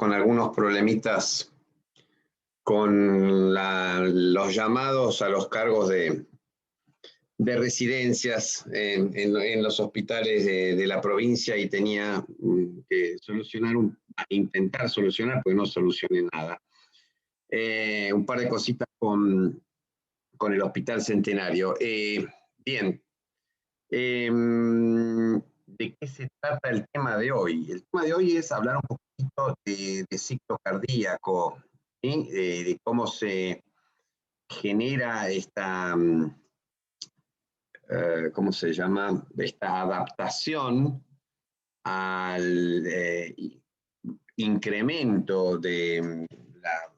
con algunos problemitas con los llamados a los cargos de residencias en los hospitales de la provincia y tenía que intentar solucionar, porque no solucioné nada. Un par de cositas con el Hospital Centenario. Bien. ¿De qué se trata el tema de hoy? El tema de hoy es hablar un poquito de ciclo cardíaco, ¿sí? De cómo se genera esta, ¿cómo se llama? Esta adaptación al incremento de la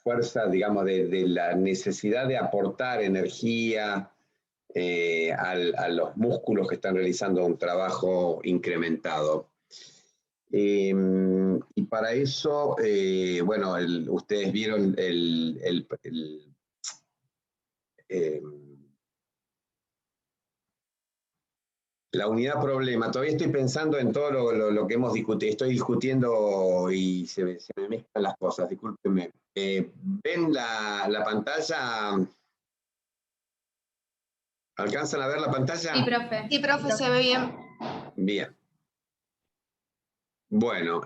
fuerza, digamos, de la necesidad de aportar energía a los músculos que están realizando un trabajo incrementado. Y para eso, bueno, ustedes vieron la unidad problema. Todavía estoy pensando en todo lo que hemos discutido. Estoy discutiendo y se me mezclan las cosas, discúlpenme. ¿Ven la pantalla? ¿Alcanzan a ver la pantalla? Sí, profe. Sí, profe, se ve bien. Bien. Bueno,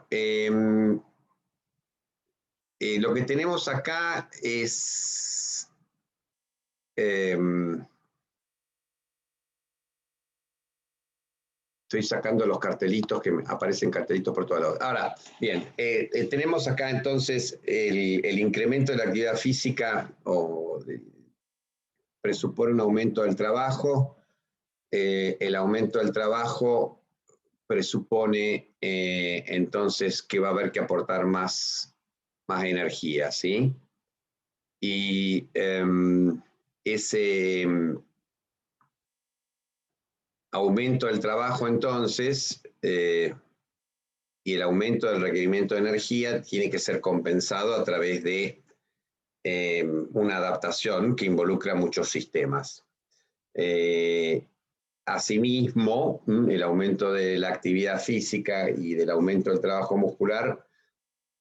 lo que tenemos acá es... estoy sacando los cartelitos, que aparecen cartelitos por todos lados. Ahora, bien, tenemos acá entonces el incremento de la actividad física presupone un aumento del trabajo. El aumento del trabajo presupone entonces que va a haber que aportar más energía, ¿sí? Y ese aumento del trabajo entonces y el aumento del requerimiento de energía tiene que ser compensado a través de una adaptación que involucra muchos sistemas. Asimismo, el aumento de la actividad física y del aumento del trabajo muscular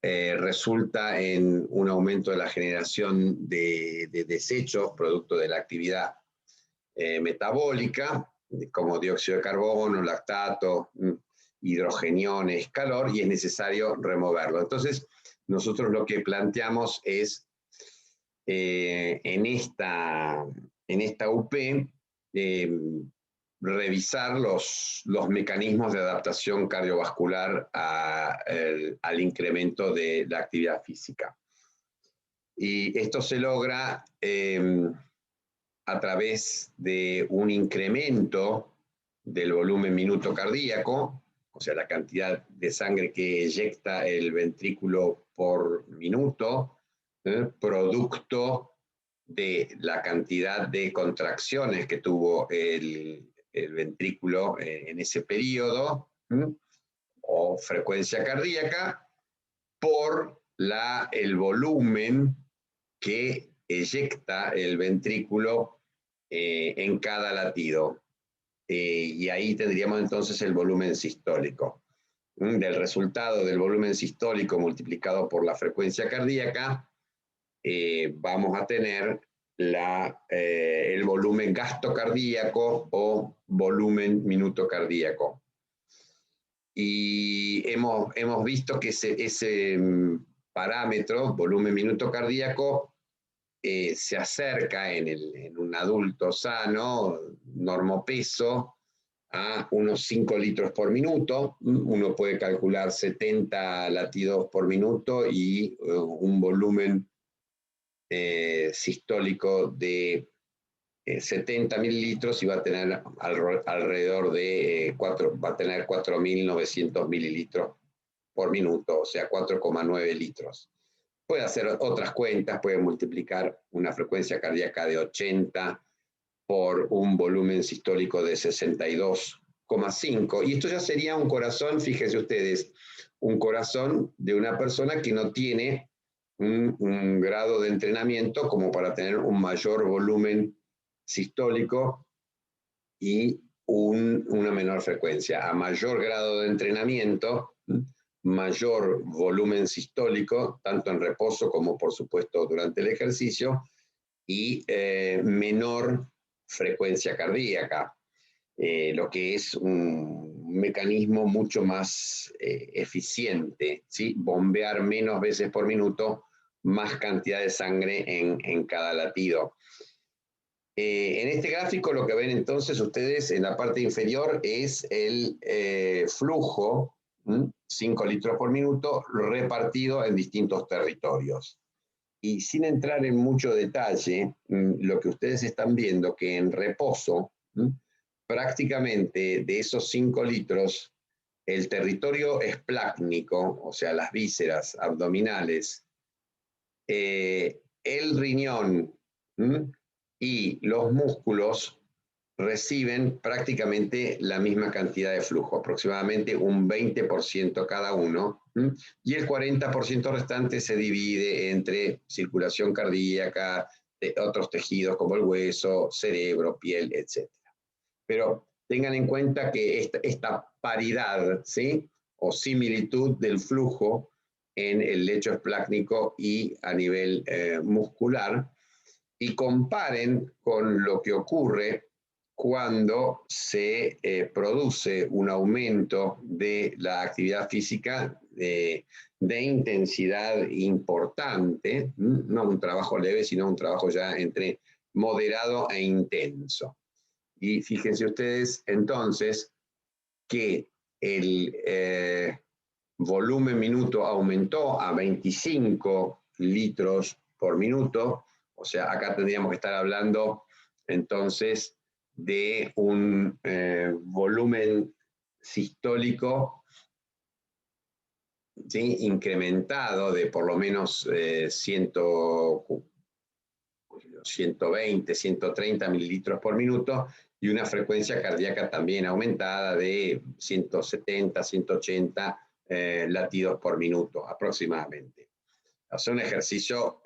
resulta en un aumento de la generación de desechos producto de la actividad metabólica, como dióxido de carbono, lactato, hidrogeniones, calor, y es necesario removerlo. Entonces, nosotros lo que planteamos es en esta UP revisar los mecanismos de adaptación cardiovascular al incremento de la actividad física. Y esto se logra a través de un incremento del volumen minuto cardíaco, o sea, la cantidad de sangre que eyecta el ventrículo por minuto, producto de la cantidad de contracciones que tuvo el ventrículo en ese periodo, o frecuencia cardíaca, por el volumen que eyecta el ventrículo en cada latido. Y ahí tendríamos entonces el volumen sistólico. Del resultado del volumen sistólico multiplicado por la frecuencia cardíaca, vamos a tener el volumen gasto cardíaco o volumen minuto cardíaco. Y hemos visto que ese parámetro, volumen minuto cardíaco, se acerca en un adulto sano, normopeso, a unos 5 litros por minuto. Uno puede calcular 70 latidos por minuto y un volumen sistólico de 70 mililitros, y va a tener alrededor de 4.900 mililitros por minuto, o sea, 4,9 litros. Puede hacer otras cuentas, puede multiplicar una frecuencia cardíaca de 80 por un volumen sistólico de 62,5. Y esto ya sería un corazón, fíjense ustedes, un corazón de una persona que no tiene un grado de entrenamiento como para tener un mayor volumen sistólico y una menor frecuencia. A mayor grado de entrenamiento, mayor volumen sistólico, tanto en reposo como por supuesto durante el ejercicio, y menor frecuencia cardíaca, lo que es un mecanismo mucho más eficiente, ¿sí? Bombear menos veces por minuto, más cantidad de sangre en cada latido. En este gráfico lo que ven entonces ustedes en la parte inferior es el flujo, 5 litros por minuto, repartido en distintos territorios. Y sin entrar en mucho detalle, lo que ustedes están viendo que en reposo, prácticamente de esos 5 litros, el territorio esplácnico, o sea, las vísceras abdominales, el riñón y los músculos reciben prácticamente la misma cantidad de flujo, aproximadamente un 20% cada uno, y el 40% restante se divide entre circulación cardíaca, otros tejidos como el hueso, cerebro, piel, etc. Pero tengan en cuenta que esta paridad, ¿sí?, o similitud del flujo en el lecho esplácnico y a nivel muscular, y comparen con lo que ocurre cuando se produce un aumento de la actividad física de intensidad importante, no un trabajo leve, sino un trabajo ya entre moderado e intenso. Y fíjense ustedes entonces que el volumen minuto aumentó a 25 litros por minuto, o sea, acá tendríamos que estar hablando entonces de un volumen sistólico, ¿sí?, incrementado de por lo menos 120, 130 mililitros por minuto, y una frecuencia cardíaca también aumentada de 170, 180 latidos por minuto aproximadamente. O sea, un ejercicio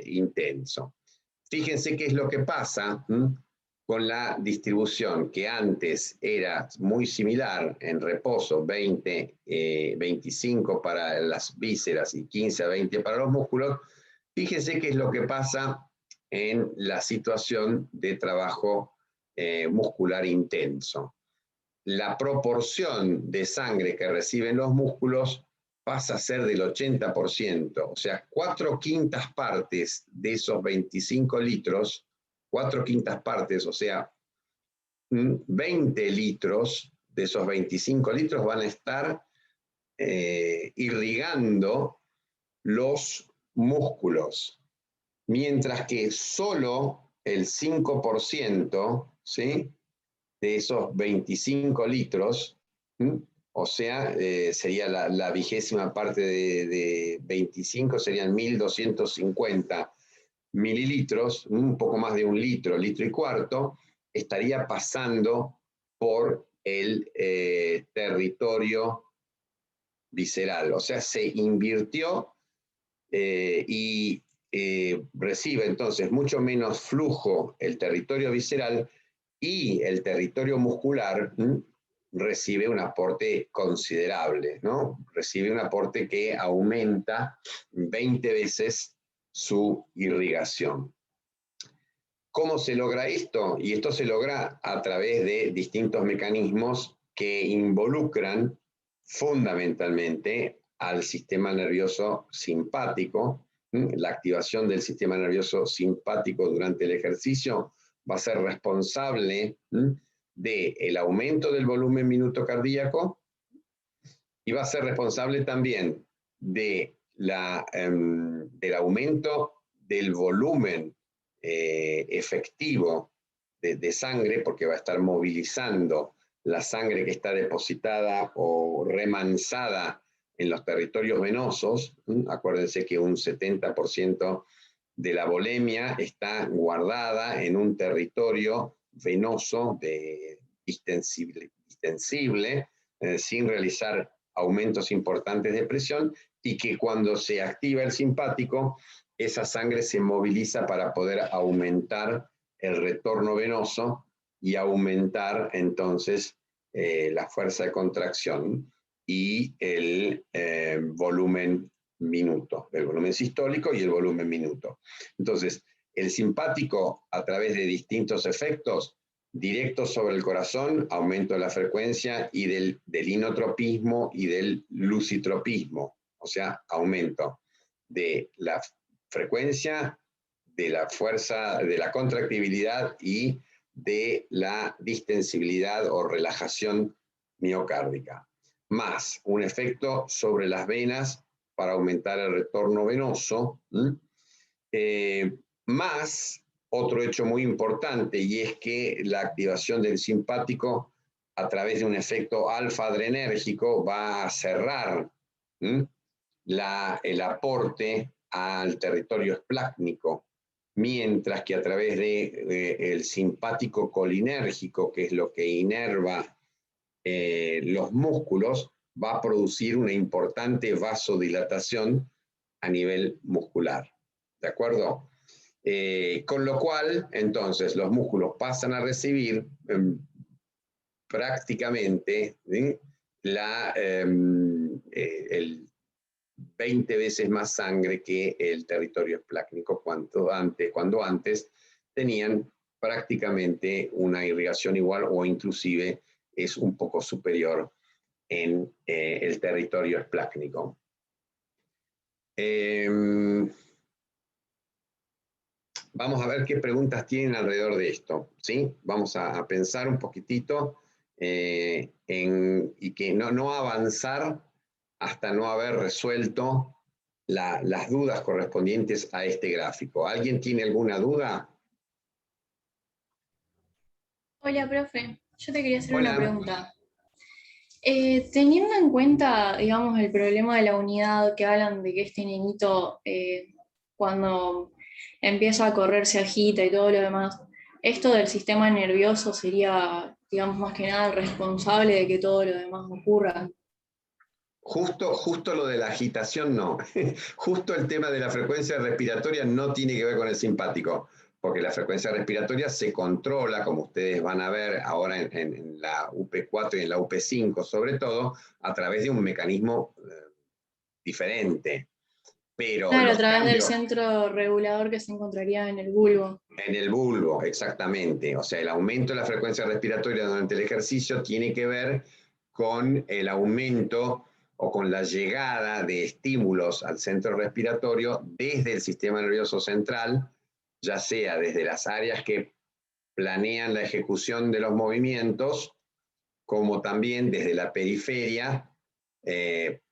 intenso. Fíjense qué es lo que pasa con la distribución, que antes era muy similar en reposo, 20, 25 para las vísceras y 15 a 20 para los músculos. Fíjense qué es lo que pasa en la situación de trabajo muscular intenso. La proporción de sangre que reciben los músculos pasa a ser del 80%, o sea, 4/5 partes de esos 25 litros, 4/5 partes, o sea, 20 litros de esos 25 litros van a estar irrigando los músculos, mientras que solo el 5%, ¿sí?, de esos 25 litros, o sea, sería la 20ª parte de 25, serían 1.250 mililitros, un poco más de un litro, litro y cuarto, estaría pasando por el territorio visceral. O sea, se invirtió y recibe entonces mucho menos flujo el territorio visceral, y el territorio muscular recibe un aporte considerable, ¿no? Recibe un aporte que aumenta 20 veces su irrigación. ¿Cómo se logra esto? Y esto se logra a través de distintos mecanismos que involucran fundamentalmente al sistema nervioso simpático. La activación del sistema nervioso simpático durante el ejercicio va a ser responsable del aumento del volumen minuto cardíaco, y va a ser responsable también del aumento del volumen efectivo de sangre, porque va a estar movilizando la sangre que está depositada o remansada en los territorios venosos. Acuérdense que un 70% de la volemia está guardada en un territorio venoso distensible, sin realizar aumentos importantes de presión, y que cuando se activa el simpático, esa sangre se moviliza para poder aumentar el retorno venoso y aumentar entonces la fuerza de contracción y el volumen minuto, el volumen sistólico y el volumen minuto. Entonces, el simpático, a través de distintos efectos directos sobre el corazón, aumento de la frecuencia y del inotropismo y del lucitropismo, o sea, aumento de la frecuencia, de la fuerza, de la contractibilidad y de la distensibilidad o relajación miocárdica, más un efecto sobre las venas para aumentar el retorno venoso, más otro hecho muy importante, y es que la activación del simpático a través de un efecto alfa-adrenérgico va a cerrar el aporte al territorio esplácnico, mientras que a través del simpático colinérgico, que es lo que inerva los músculos, va a producir una importante vasodilatación a nivel muscular. ¿De acuerdo? Con lo cual, entonces, los músculos pasan a recibir prácticamente el 20 veces más sangre que el territorio esplácnico, cuando antes tenían prácticamente una irrigación igual o inclusive es un poco superior en el territorio esplácnico. Vamos a ver qué preguntas tienen alrededor de esto, ¿sí? Vamos a pensar un poquitito y que no avanzar hasta no haber resuelto las dudas correspondientes a este gráfico. ¿Alguien tiene alguna duda? Hola, profe. Yo te quería hacer una Hola. pregunta. Teniendo en cuenta, digamos, el problema de la unidad que hablan de que este niñito cuando empieza a correr se agita y todo lo demás, esto del sistema nervioso sería, digamos, más que nada el responsable de que todo lo demás ocurra. Justo lo de la agitación no. Justo el tema de la frecuencia respiratoria no tiene que ver con el simpático, porque la frecuencia respiratoria se controla, como ustedes van a ver ahora en la UP4 y en la UP5 sobre todo, a través de un mecanismo diferente. Pero Claro, a los través del cambios centro regulador que se encontraría en el bulbo. en el bulbo, exactamente. O sea, el aumento de la frecuencia respiratoria durante el ejercicio tiene que ver con el aumento o con la llegada de estímulos al centro respiratorio desde el sistema nervioso central, ya sea desde las áreas que planean la ejecución de los movimientos, como también desde la periferia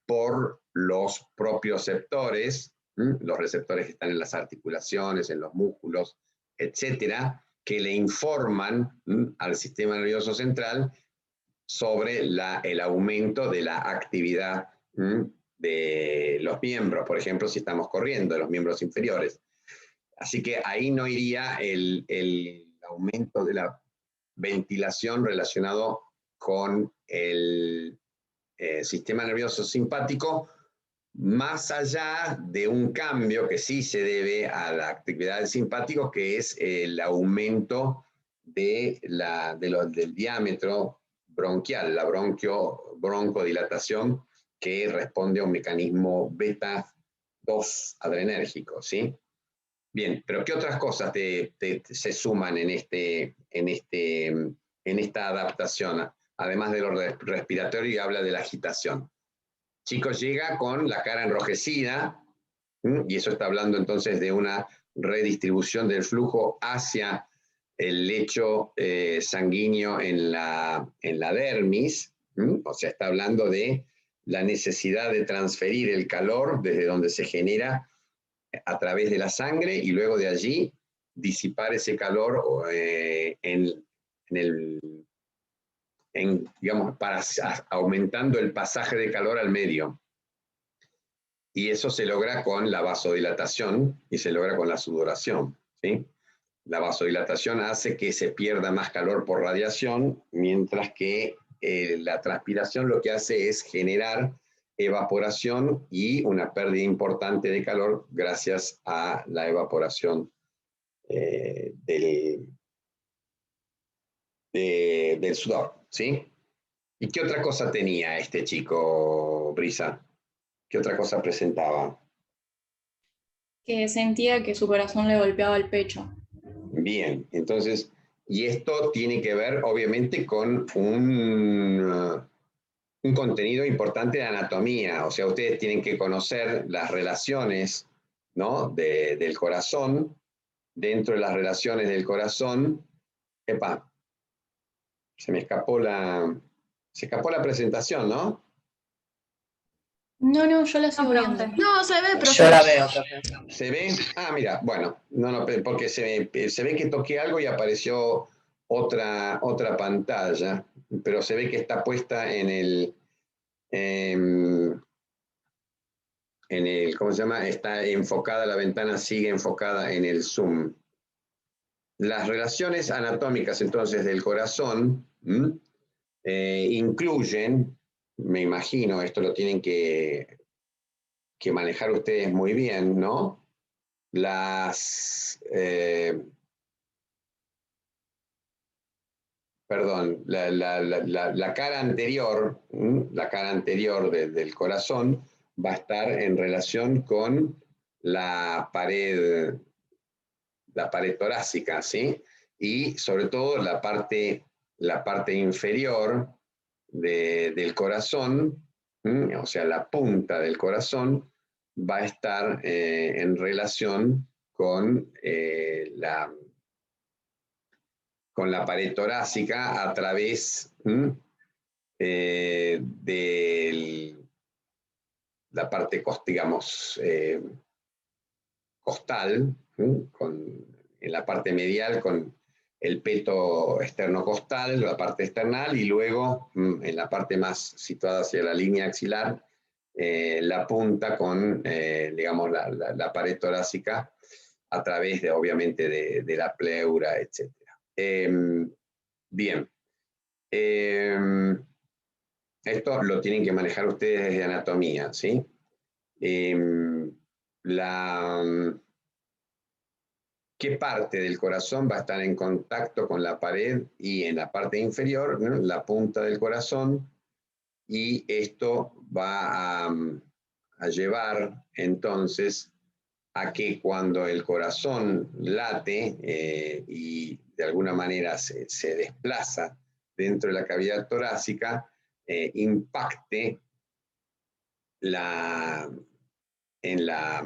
por los propioceptores, los receptores que están en las articulaciones, en los músculos, etcétera, que le informan al sistema nervioso central sobre el aumento de la actividad de los miembros, por ejemplo, si estamos corriendo, de los miembros inferiores. Así que ahí no iría el aumento de la ventilación relacionado con el sistema nervioso simpático, más allá de un cambio que sí se debe a la actividad del simpático, que es el aumento del diámetro bronquial, la broncodilatación, que responde a un mecanismo beta 2 adrenérgico, ¿sí? Bien, pero ¿qué otras cosas se suman en esta adaptación? Además de lo respiratorio, y habla de la agitación. Chico llega con la cara enrojecida, y eso está hablando entonces de una redistribución del flujo hacia el lecho sanguíneo en la dermis, o sea, está hablando de la necesidad de transferir el calor desde donde se genera a través de la sangre y luego de allí disipar ese calor digamos, aumentando el pasaje de calor al medio. Y eso se logra con la vasodilatación y se logra con la sudoración, ¿sí? La vasodilatación hace que se pierda más calor por radiación, mientras que la transpiración lo que hace es generar evaporación y una pérdida importante de calor gracias a la evaporación del del sudor, ¿sí? ¿Y qué otra cosa tenía este chico, Brisa? ¿Qué otra cosa presentaba? Que sentía que su corazón le golpeaba el pecho. Bien, entonces, y esto tiene que ver obviamente con un contenido importante de anatomía, o sea, ustedes tienen que conocer las relaciones, ¿no? Del corazón, dentro de las relaciones del corazón, epa, se escapó la presentación, ¿no? No, no, yo la No sigo viendo. pregunté. No, se ve, Yo profe. la veo, profe. ¿Se ve? Ah, mira, bueno, no, porque se ve que toqué algo y apareció otra pantalla, pero se ve que está puesta em, ¿cómo se llama? Está enfocada, la ventana sigue enfocada en el Zoom. Las relaciones anatómicas entonces del corazón incluyen, me imagino, esto lo tienen que manejar ustedes muy bien, ¿no? Perdón, la cara anterior, la cara anterior del corazón va a estar en relación con la pared torácica, ¿sí? Y sobre todo la parte inferior del corazón, o sea, la punta del corazón, va a estar en relación con la pared torácica a través de la parte, digamos, costal, en la parte medial con el peto esternocostal, la parte external, y luego en la parte más situada hacia la línea axilar, la punta con, digamos, la pared torácica a través de, obviamente, de la pleura, etc. Bien. Esto lo tienen que manejar ustedes desde anatomía, ¿sí? La, ¿Qué parte del corazón va a estar en contacto con la pared y en la parte inferior, ¿no? La punta del corazón, y esto va a llevar entonces a que cuando el corazón late y de alguna manera se desplaza dentro de la cavidad torácica, impacte la, en la,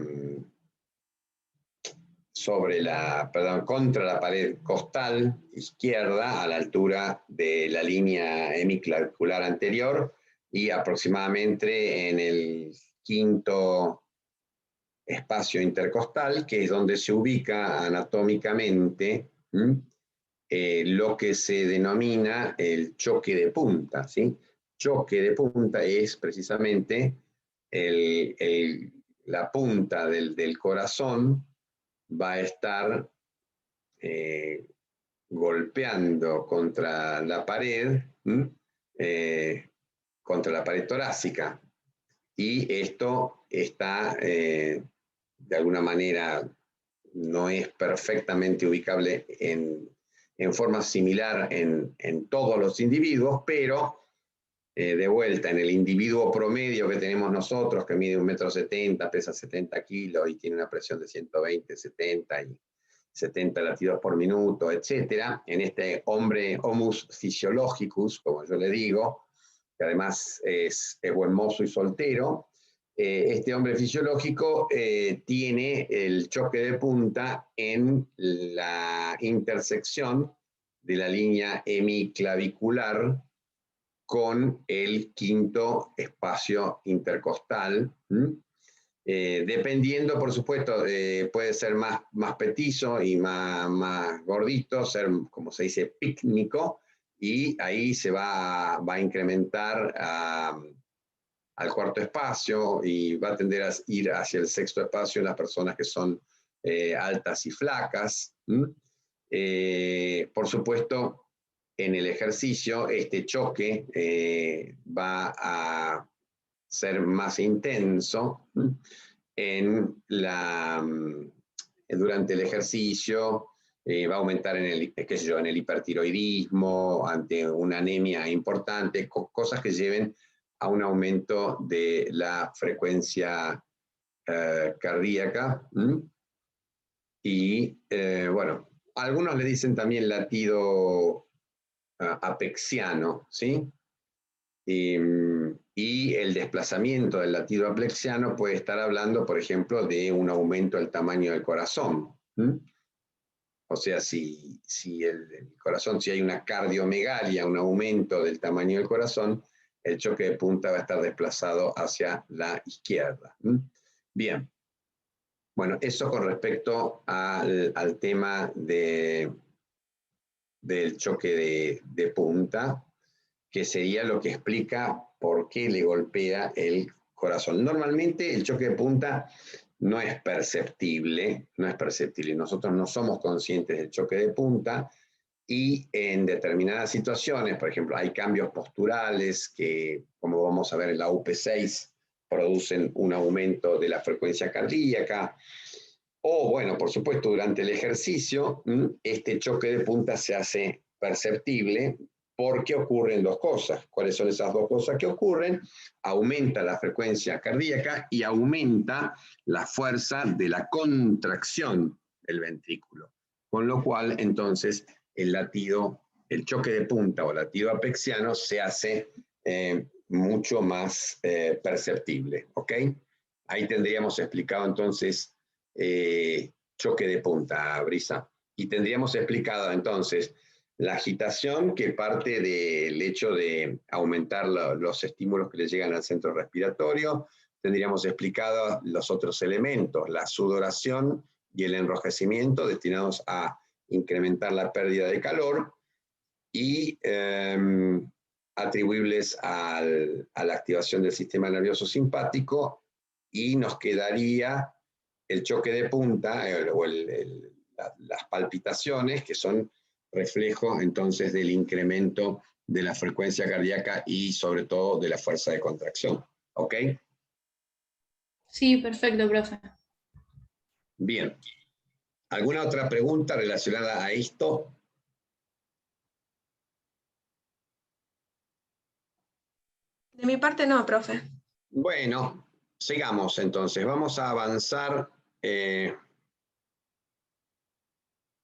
perdón, contra la pared costal izquierda a la altura de la línea hemiclavicular anterior y aproximadamente en el quinto espacio intercostal, que es donde se ubica anatómicamente lo que se denomina el choque de punta, ¿sí? Choque de punta es precisamente la punta del corazón va a estar golpeando contra la pared, contra la pared torácica. Y esto está, de alguna manera, no es perfectamente ubicable en forma similar en todos los individuos, pero de vuelta, en el individuo promedio que tenemos nosotros, que mide 1,70 m, pesa 70 kilos y tiene una presión de 120, 70 y 70 latidos por minuto, etcétera, en este hombre homus physiologicus, como yo le digo, que además es buen mozo y soltero, este hombre fisiológico tiene el choque de punta en la intersección de la línea hemiclavicular con el quinto espacio intercostal. Dependiendo, por supuesto, puede ser más petizo y más gordito, ser, como se dice, pícnico, y ahí se va a incrementar al cuarto espacio y va a tender a ir hacia el sexto espacio en las personas que son altas y flacas. Por supuesto, en el ejercicio, este choque va a ser más intenso durante el ejercicio, va a aumentar en el, qué sé yo, en el hipertiroidismo, ante una anemia importante, cosas que lleven a un aumento de la frecuencia cardíaca. Y bueno, algunos le dicen también latido apexiano, ¿sí? Y el desplazamiento del latido apexiano puede estar hablando, por ejemplo, de un aumento del tamaño del corazón. O sea, si el corazón, si hay una cardiomegalia, un aumento del tamaño del corazón, el choque de punta va a estar desplazado hacia la izquierda. Bien. Bueno, eso con respecto al tema del choque de punta, que sería lo que explica por qué le golpea el corazón. Normalmente el choque de punta no es perceptible, Nosotros no somos conscientes del choque de punta y en determinadas situaciones, por ejemplo, hay cambios posturales que, como vamos a ver en la UP6, producen un aumento de la frecuencia cardíaca. O, bueno, por supuesto, durante el ejercicio, este choque de punta se hace perceptible porque ocurren dos cosas. ¿Cuáles son esas dos cosas que ocurren? Aumenta la frecuencia cardíaca y aumenta la fuerza de la contracción del ventrículo. Con lo cual, entonces, el latido, el choque de punta o latido apexiano se hace mucho más perceptible. ¿Ok? Ahí tendríamos explicado entonces choque de punta, Brisa. Y tendríamos explicado entonces la agitación que parte del hecho de aumentar los estímulos que le llegan al centro respiratorio. Tendríamos explicado los otros elementos, la sudoración y el enrojecimiento destinados a incrementar la pérdida de calor y atribuibles a la activación del sistema nervioso simpático, y nos quedaría el choque de punta o las palpitaciones, que son reflejo entonces del incremento de la frecuencia cardíaca y sobre todo de la fuerza de contracción. ¿Ok? Sí, perfecto, profe. Bien. ¿Alguna otra pregunta relacionada a esto? De mi parte no, profe. Bueno, sigamos entonces. Vamos a avanzar.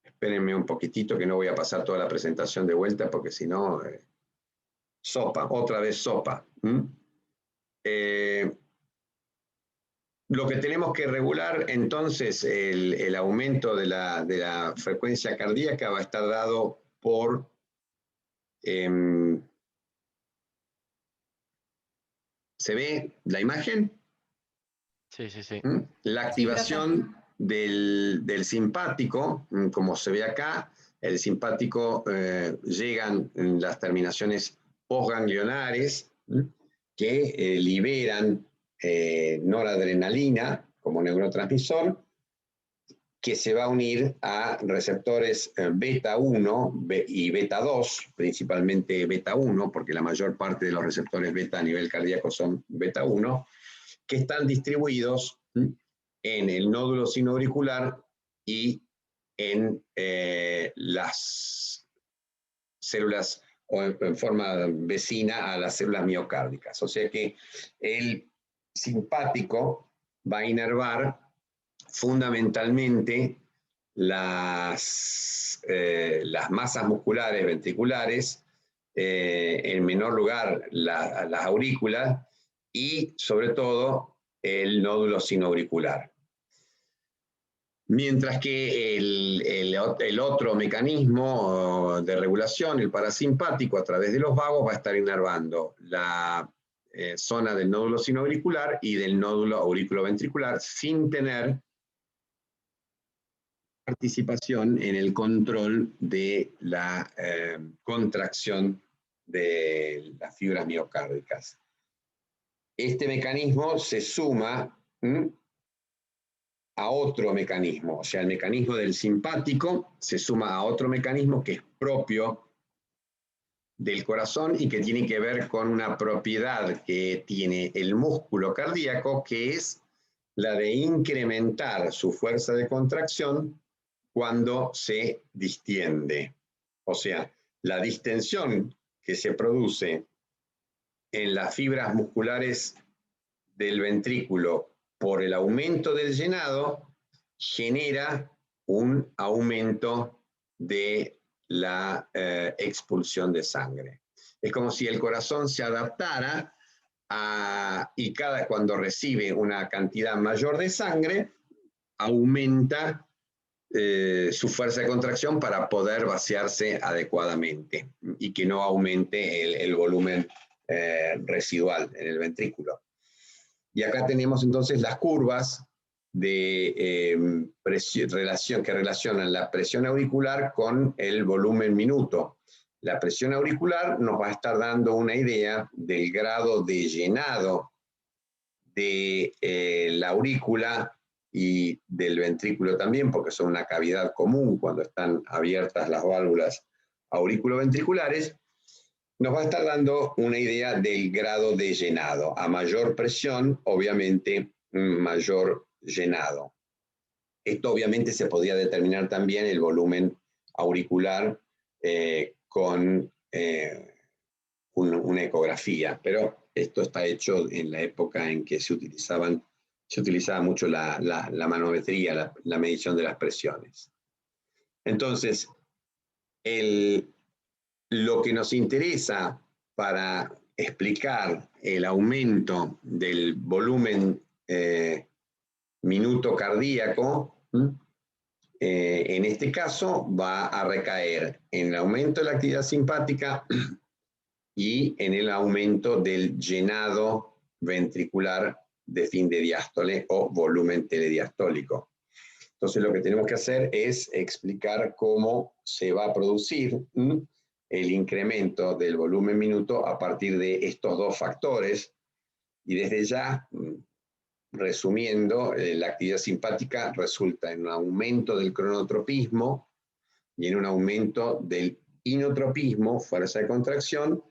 Espérenme un poquitito que no voy a pasar toda la presentación de vuelta porque si no, sopa, otra vez sopa. Lo que tenemos que regular entonces, el aumento de la frecuencia cardíaca va a estar dado por ¿se ve la imagen? Sí, sí, sí. La activación del simpático, como se ve acá, el simpático llegan las terminaciones postganglionares que liberan noradrenalina como neurotransmisor, que se va a unir a receptores beta 1 y beta 2, principalmente beta 1, porque la mayor parte de los receptores beta a nivel cardíaco son beta 1, que están distribuidos en el nódulo sinoauricular y en las células o en forma vecina a las células miocárdicas. O sea que el simpático va a inervar fundamentalmente las masas musculares ventriculares, en menor lugar las aurículas y sobre todo el nódulo sinoauricular. Mientras que el otro mecanismo de regulación, el parasimpático, a través de los vagos, va a estar inervando la zona del nódulo sinoauricular y del nódulo auriculoventricular sin tener participación en el control de la contracción de las fibras miocárdicas. Este mecanismo se suma a otro mecanismo, o sea, el mecanismo del simpático se suma a otro mecanismo que es propio del corazón y que tiene que ver con una propiedad que tiene el músculo cardíaco, que es la de incrementar su fuerza de contracción cuando se distiende. O sea, la distensión que se produce en las fibras musculares del ventrículo por el aumento del llenado genera un aumento de la expulsión de sangre. Es como si el corazón se adaptara y cuando recibe una cantidad mayor de sangre, aumenta su fuerza de contracción para poder vaciarse adecuadamente y que no aumente el volumen residual en el ventrículo. Y acá tenemos entonces las curvas de presión, que relacionan la presión auricular con el volumen minuto. La presión auricular nos va a estar dando una idea del grado de llenado de la aurícula y del ventrículo también, porque son una cavidad común cuando están abiertas las válvulas auriculoventriculares. Nos va a estar dando una idea del grado de llenado. A mayor presión, obviamente, mayor llenado. Esto obviamente se podría determinar también el volumen auricular con una ecografía, pero esto está hecho en la época en que se utilizaba mucho la manometría, la medición de las presiones. Entonces, lo que nos interesa para explicar el aumento del volumen minuto cardíaco, en este caso va a recaer en el aumento de la actividad simpática y en el aumento del llenado ventricular de fin de diástole o volumen telediastólico. Entonces lo que tenemos que hacer es explicar cómo se va a producir el incremento del volumen minuto a partir de estos dos factores. Y desde ya, resumiendo, la actividad simpática resulta en un aumento del cronotropismo y en un aumento del inotropismo, fuerza de contracción,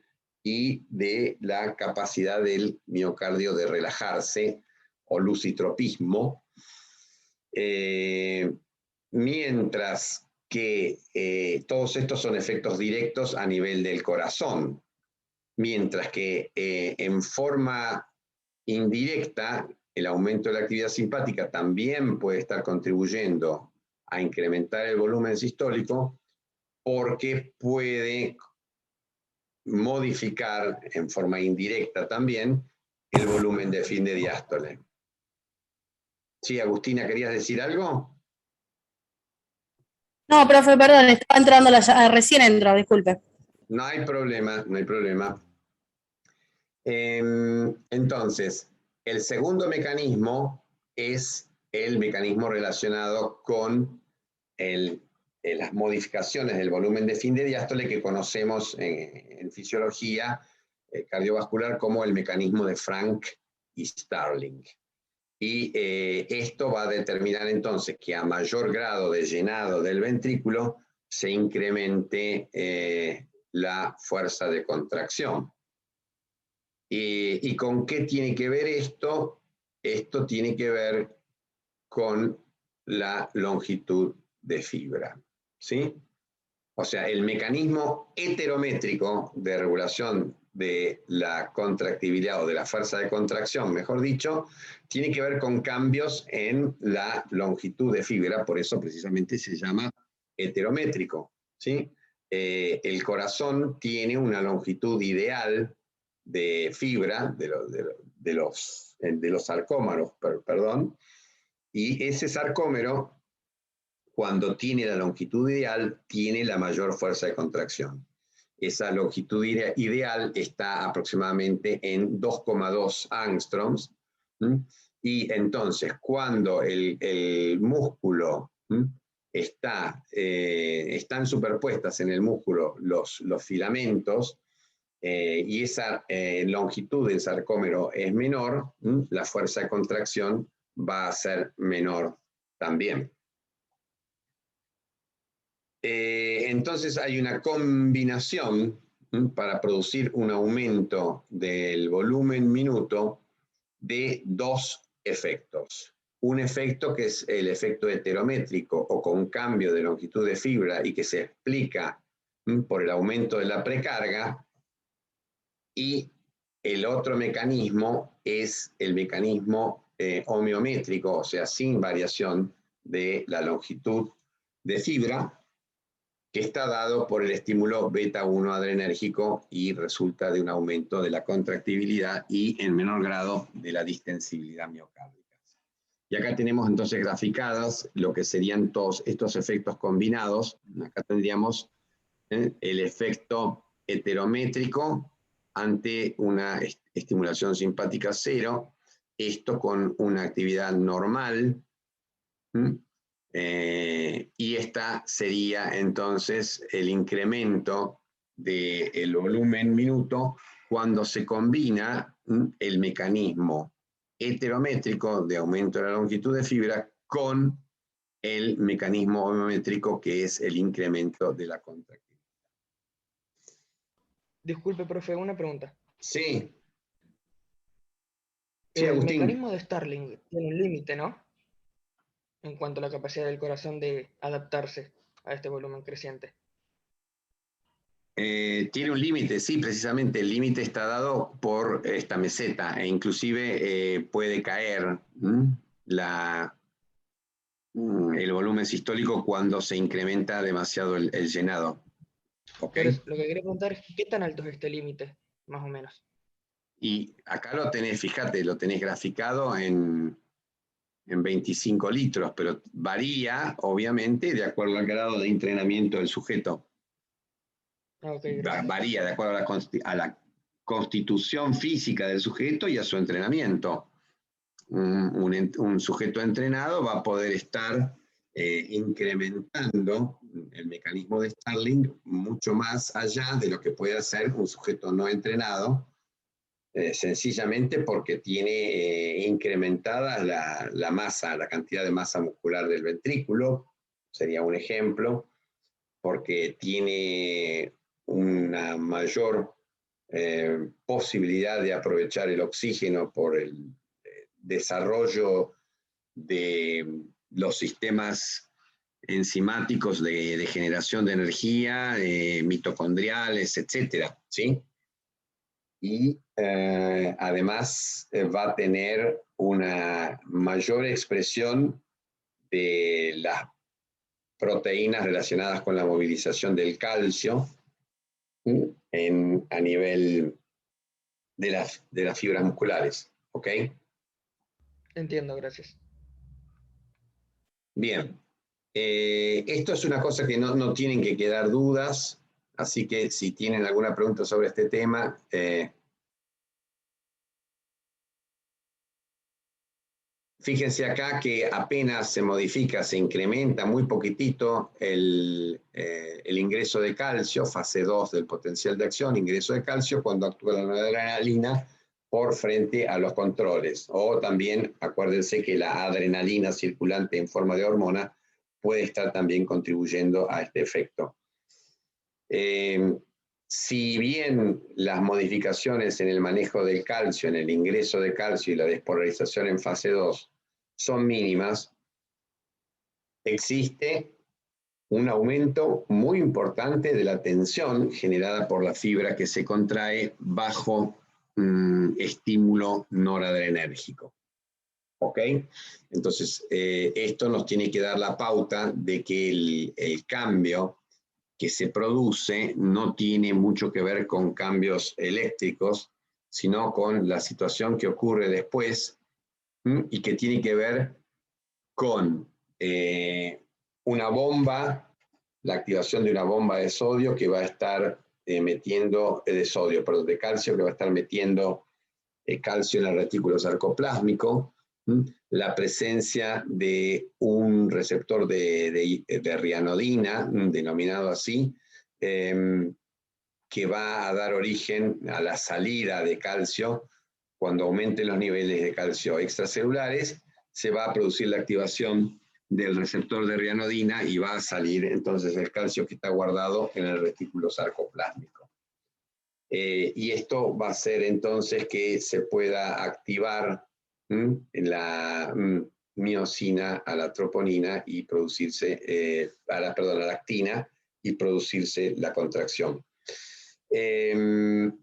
y de la capacidad del miocardio de relajarse, o lucitropismo, mientras que todos estos son efectos directos a nivel del corazón, mientras que en forma indirecta el aumento de la actividad simpática también puede estar contribuyendo a incrementar el volumen sistólico porque puede modificar en forma indirecta también el volumen de fin de diástole. Sí, Agustina, ¿querías decir algo? No, profe, perdón, estaba entrando, recién entró, disculpe. No hay problema, no hay problema. Entonces, el segundo mecanismo es el mecanismo relacionado con las modificaciones del volumen de fin de diástole que conocemos en fisiología cardiovascular como el mecanismo de Frank y Starling. Y esto va a determinar entonces que a mayor grado de llenado del ventrículo se incremente la fuerza de contracción. ¿Y con qué tiene que ver esto? Esto tiene que ver con la longitud de fibra, ¿sí? O sea, el mecanismo heterométrico de regulación de la contractibilidad o de la fuerza de contracción, mejor dicho, tiene que ver con cambios en la longitud de fibra, por eso precisamente se llama heterométrico, ¿sí? El corazón tiene una longitud ideal de fibra, de los sarcómeros, perdón, y ese sarcómero, cuando tiene la longitud ideal, tiene la mayor fuerza de contracción. Esa longitud ideal está aproximadamente en 2,2 angstroms. Y entonces, cuando el músculo están superpuestas en el músculo los filamentos, y esa longitud del sarcómero es menor, la fuerza de contracción va a ser menor también. Entonces hay una combinación para producir un aumento del volumen minuto de dos efectos. un efecto que es el efecto heterométrico o con cambio de longitud de fibra y que se explica por el aumento de la precarga, y el otro mecanismo es el mecanismo homeométrico, o sea, sin variación de la longitud de fibra, que está dado por el estímulo beta 1 adrenérgico y resulta de un aumento de la contractibilidad y en menor grado de la distensibilidad miocárdica. Y acá tenemos entonces graficadas lo que serían todos estos efectos combinados. Acá tendríamos el efecto heterométrico ante una estimulación simpática cero, esto con una actividad normal, y esta sería entonces el incremento del volumen minuto cuando se combina el mecanismo heterométrico de aumento de la longitud de fibra con el mecanismo homeométrico que es el incremento de la contractividad. Disculpe, profe, una pregunta. Sí. Sí, El Agustín. mecanismo de Starling tiene un límite, ¿no? En cuanto a la capacidad del corazón de adaptarse a este volumen creciente. Tiene un límite, sí, precisamente el límite está dado por esta meseta e inclusive puede caer el volumen sistólico cuando se incrementa demasiado el llenado. ¿Okay? Pero lo que quería preguntar es qué tan alto es este límite, más o menos. Y acá lo tenés, fíjate, lo tenés graficado en 25 litros, pero varía, obviamente, de acuerdo al grado de entrenamiento del sujeto. Okay, Varía de acuerdo a la constitución física del sujeto y a su entrenamiento. Un sujeto entrenado va a poder estar incrementando el mecanismo de Starling mucho más allá de lo que puede hacer un sujeto no entrenado, sencillamente porque tiene incrementada la masa, la cantidad de masa muscular del ventrículo, sería un ejemplo, porque tiene una mayor posibilidad de aprovechar el oxígeno por el desarrollo de los sistemas enzimáticos de generación de energía, mitocondriales, etcétera, ¿sí? Y además va a tener una mayor expresión de las proteínas relacionadas con la movilización del calcio a nivel de las fibras musculares. ¿Ok? Entiendo, gracias. Bien. Esto es una cosa que no tienen que quedar dudas, así que si tienen alguna pregunta sobre este tema, fíjense acá que apenas se modifica, se incrementa muy poquitito el ingreso de calcio, fase 2 del potencial de acción, ingreso de calcio cuando actúa la noradrenalina por frente a los controles. O también acuérdense que la adrenalina circulante en forma de hormona puede estar también contribuyendo a este efecto. Si bien las modificaciones en el manejo del calcio, en el ingreso de calcio y la despolarización en fase 2 son mínimas, existe un aumento muy importante de la tensión generada por la fibra que se contrae bajo estímulo noradrenérgico. ¿Ok? Entonces, esto nos tiene que dar la pauta de que el cambio que se produce no tiene mucho que ver con cambios eléctricos, sino con la situación que ocurre después y que tiene que ver con una bomba, la activación de una bomba de sodio que va a estar metiendo, de calcio, que va a estar metiendo calcio en el retículo sarcoplásmico, la presencia de un receptor de rianodina, denominado así, que va a dar origen a la salida de calcio. Cuando aumenten los niveles de calcio extracelulares, se va a producir la activación del receptor de rianodina y va a salir entonces el calcio que está guardado en el retículo sarcoplásmico. Y esto va a hacer entonces que se pueda activar miosina a la troponina y producirse, a la actina y producirse la contracción. En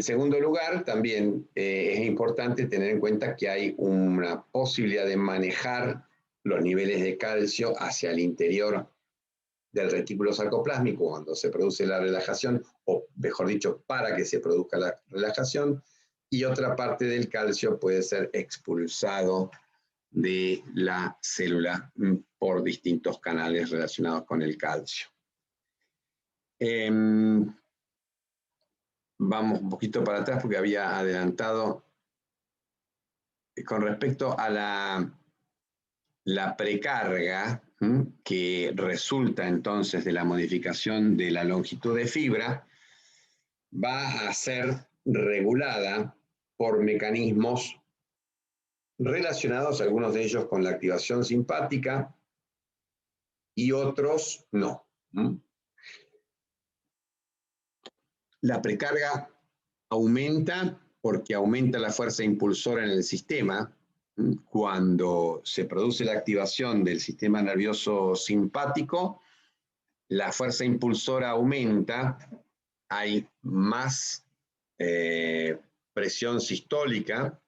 segundo lugar, también es importante tener en cuenta que hay una posibilidad de manejar los niveles de calcio hacia el interior del retículo sarcoplásmico cuando se produce la relajación, o mejor dicho, para que se produzca la relajación, y otra parte del calcio puede ser expulsado de la célula por distintos canales relacionados con el calcio. Vamos un poquito para atrás porque había adelantado con respecto a la precarga que resulta entonces de la modificación de la longitud de fibra, va a ser regulada por mecanismos relacionados, algunos de ellos con la activación simpática y otros no. La precarga aumenta porque aumenta la fuerza impulsora en el sistema. Cuando se produce la activación del sistema nervioso simpático, la fuerza impulsora aumenta, hay más presión sistólica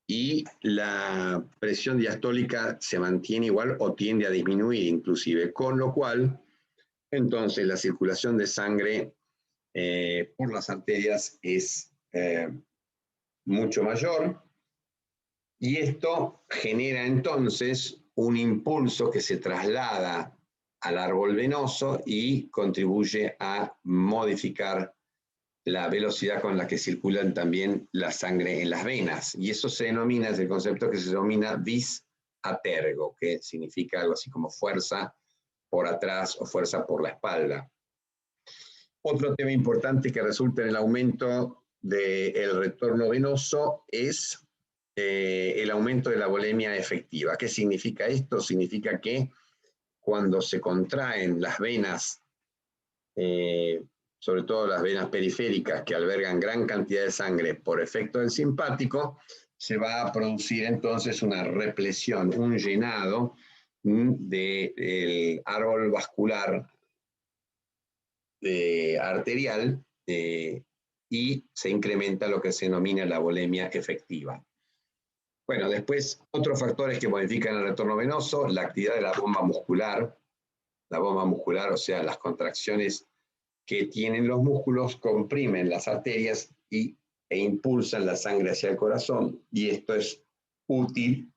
y la presión diastólica se mantiene igual o tiende a disminuir inclusive, con lo cual entonces la circulación de sangre por las arterias es mucho mayor, y esto genera entonces un impulso que se traslada al árbol venoso y contribuye a modificar la velocidad con la que circulan también la sangre en las venas. Y eso se denomina, es el concepto que se denomina vis a tergo, que significa algo así como fuerza por atrás o fuerza por la espalda. Otro tema importante que resulta en el aumento del retorno venoso es el aumento de la volemia efectiva. ¿Qué significa esto? Significa que cuando se contraen las venas, sobre todo las venas periféricas que albergan gran cantidad de sangre por efecto del simpático, se va a producir entonces una represión, un llenado del árbol vascular arterial y se incrementa lo que se denomina la volemia efectiva. Bueno, después otros factores que modifican el retorno venoso, la actividad de la bomba muscular, o sea, las contracciones que tienen los músculos comprimen las arterias e impulsan la sangre hacia el corazón, y esto es útil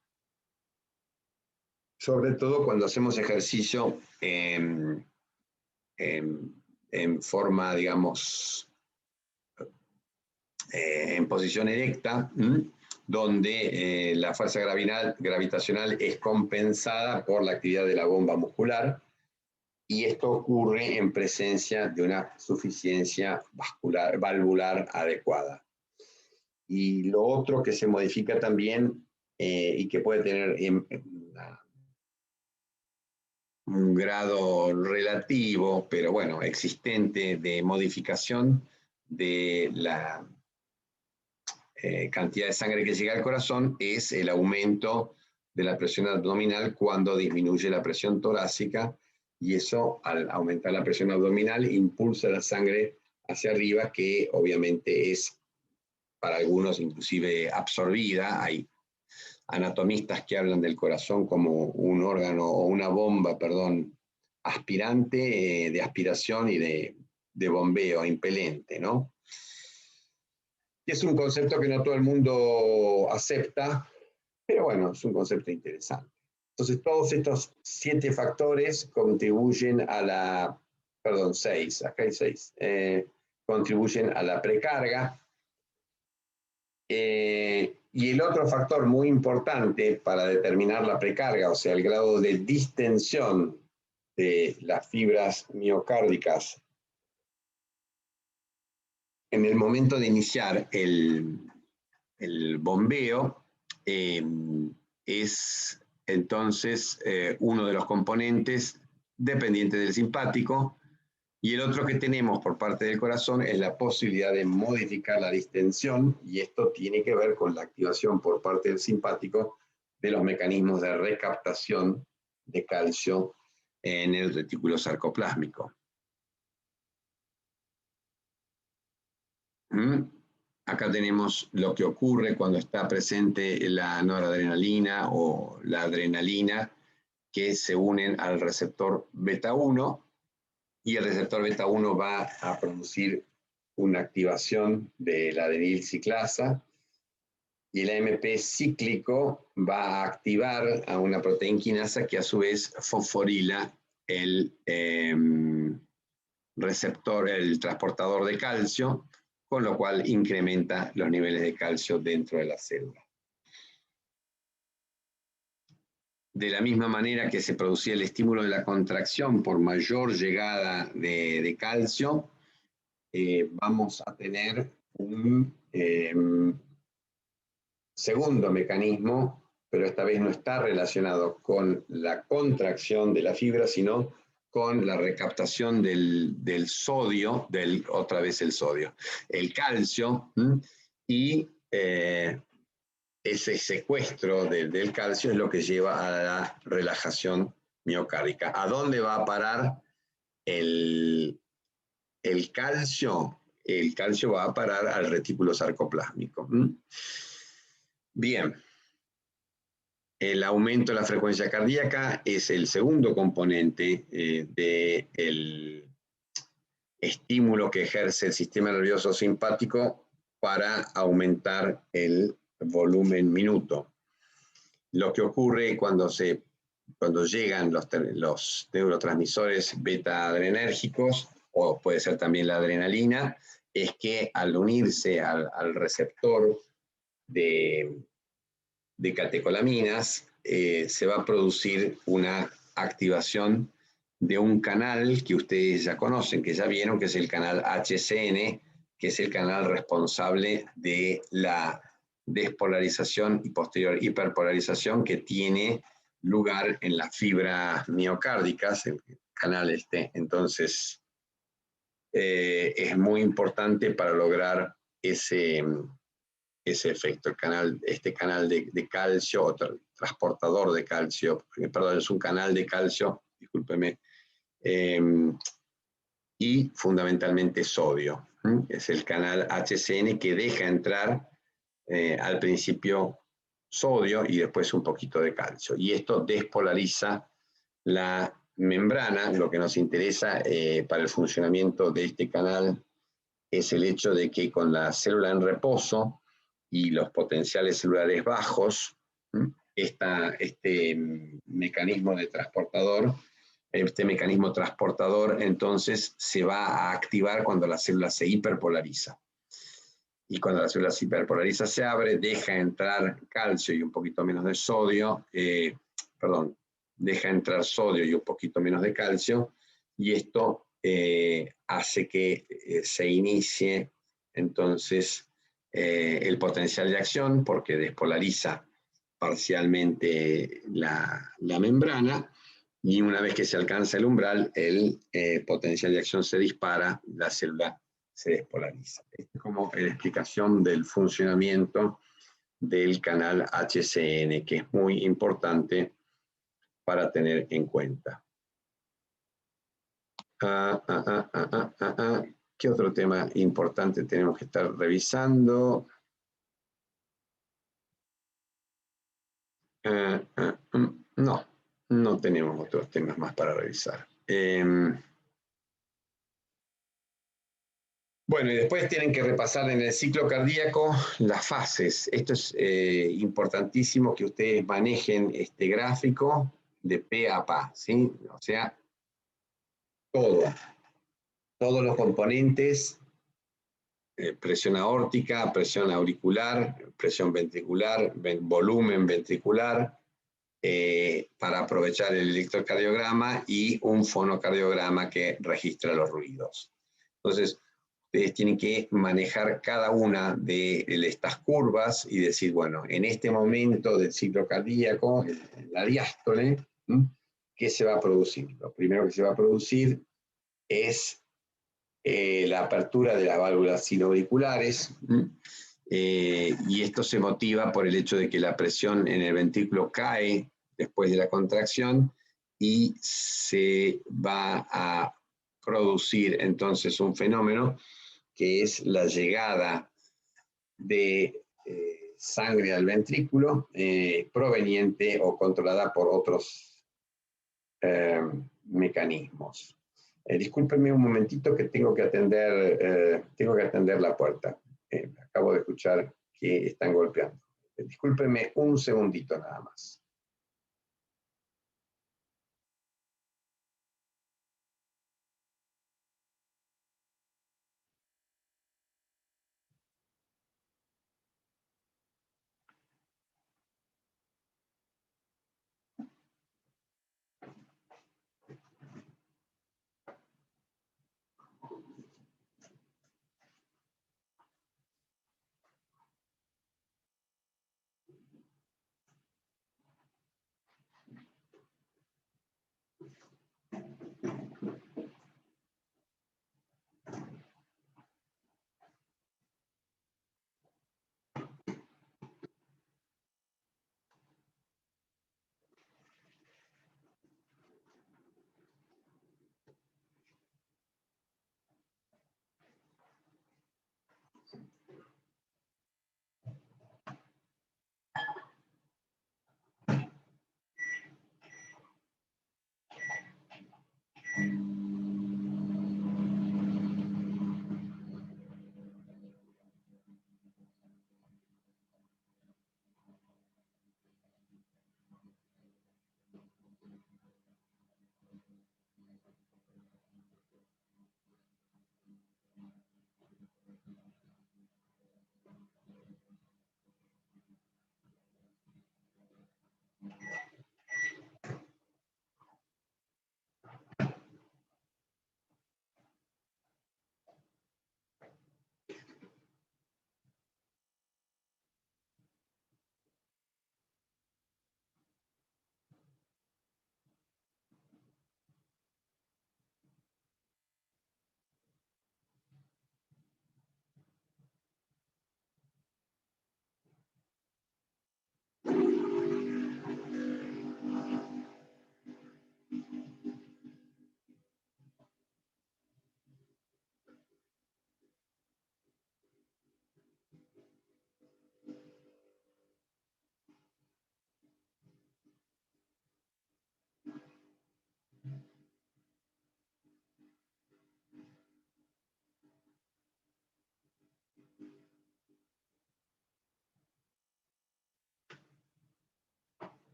sobre todo cuando hacemos ejercicio en forma, digamos, en posición erecta, donde la fuerza gravitacional es compensada por la actividad de la bomba muscular, y esto ocurre en presencia de una suficiencia valvular adecuada. Y lo otro que se modifica también y que puede tener un grado relativo, pero bueno, existente, de modificación de la cantidad de sangre que llega al corazón, es el aumento de la presión abdominal cuando disminuye la presión torácica, y eso, al aumentar la presión abdominal, impulsa la sangre hacia arriba, que obviamente es para algunos inclusive absorbida. Hay anatomistas que hablan del corazón como un órgano o una bomba, aspirante, de aspiración y de bombeo impelente, ¿no? Y es un concepto que no todo el mundo acepta, pero bueno, es un concepto interesante. Entonces, todos estos 7 factores contribuyen a la, 6, acá hay 6, contribuyen a la precarga. Y el otro factor muy importante para determinar la precarga, o sea, el grado de distensión de las fibras miocárdicas en el momento de iniciar el bombeo, es entonces uno de los componentes dependiente del simpático, Y el otro que tenemos por parte del corazón es la posibilidad de modificar la distensión, y esto tiene que ver con la activación por parte del simpático de los mecanismos de recaptación de calcio en el retículo sarcoplásmico. Acá tenemos lo que ocurre cuando está presente la noradrenalina o la adrenalina, que se unen al receptor beta 1, y el receptor beta 1 va a producir una activación de la adenilciclasa, y el AMP cíclico va a activar a una proteinquinasa que a su vez fosforila el receptor, el transportador de calcio, con lo cual incrementa los niveles de calcio dentro de la célula. De la misma manera que se producía el estímulo de la contracción por mayor llegada de calcio, vamos a tener un segundo mecanismo, pero esta vez no está relacionado con la contracción de la fibra, sino con la recaptación del sodio, otra vez el sodio, el calcio, y ese secuestro del calcio es lo que lleva a la relajación miocárdica. ¿A dónde va a parar el calcio? El calcio va a parar al retículo sarcoplásmico. Bien. El aumento de la frecuencia cardíaca es el segundo componente del estímulo que ejerce el sistema nervioso simpático para aumentar el volumen minuto. Lo que ocurre cuando llegan los neurotransmisores beta adrenérgicos, o puede ser también la adrenalina, es que al unirse al receptor de catecolaminas, se va a producir una activación de un canal que ustedes ya conocen, que ya vieron, que es el canal HCN, que es el canal responsable de la despolarización y posterior hiperpolarización que tiene lugar en las fibras miocárdicas, el canal este. Entonces, es muy importante para lograr ese efecto. Este canal de calcio, o transportador de calcio, perdón, es un canal de calcio, discúlpeme, y fundamentalmente sodio. Es el canal HCN que deja entrar al principio sodio y después un poquito de calcio. Y esto despolariza la membrana. Lo que nos interesa para el funcionamiento de este canal es el hecho de que con la célula en reposo y los potenciales celulares bajos, este mecanismo transportador entonces se va a activar cuando la célula se hiperpolariza. Y cuando la célula se hiperpolariza, se abre, deja entrar calcio y un poquito menos de sodio, deja entrar sodio y un poquito menos de calcio, y esto hace que se inicie entonces el potencial de acción, porque despolariza parcialmente la membrana, y una vez que se alcanza el umbral, el potencial de acción se dispara, la célula se despolariza. Esta es como la explicación del funcionamiento del canal HCN, que es muy importante para tener en cuenta. ¿Qué otro tema importante tenemos que estar revisando? No tenemos otros temas más para revisar. Bueno, y después tienen que repasar en el ciclo cardíaco las fases. Esto es importantísimo que ustedes manejen este gráfico de pe a pa, ¿sí? O sea, todos los componentes, presión aórtica, presión auricular, presión ventricular, volumen ventricular, para aprovechar el electrocardiograma y un fonocardiograma que registra los ruidos. Entonces, ustedes tienen que manejar cada una de estas curvas y decir, bueno, en este momento del ciclo cardíaco, en la diástole, ¿qué se va a producir? Lo primero que se va a producir es la apertura de las válvulas sinoauriculares, y esto se motiva por el hecho de que la presión en el ventrículo cae después de la contracción y se va a producir entonces un fenómeno que es la llegada de sangre al ventrículo proveniente o controlada por otros mecanismos. Discúlpenme un momentito que tengo que atender la puerta. Acabo de escuchar que están golpeando. Discúlpenme un segundito nada más.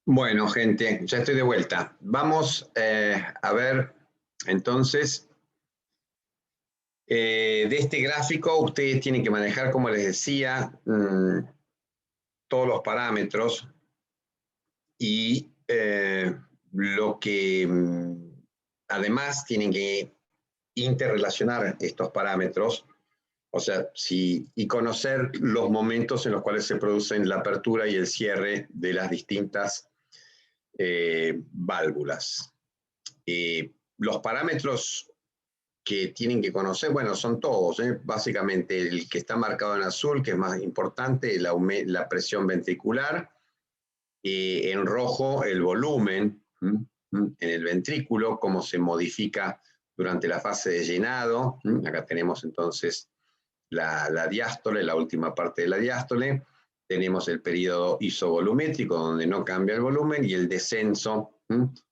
Bueno, gente, ya estoy de vuelta. Vamos a ver, entonces, de este gráfico ustedes tienen que manejar, como les decía, todos los parámetros y lo que además tienen que interrelacionar estos parámetros, o sea, y conocer los momentos en los cuales se producen la apertura y el cierre de las distintas válvulas. Los parámetros que tienen que conocer, bueno, son todos, básicamente el que está marcado en azul, que es más importante, la presión ventricular, en rojo el volumen en el ventrículo, cómo se modifica durante la fase de llenado. Acá tenemos entonces la diástole, la última parte de la diástole. Tenemos el periodo isovolumétrico, donde no cambia el volumen, y el descenso,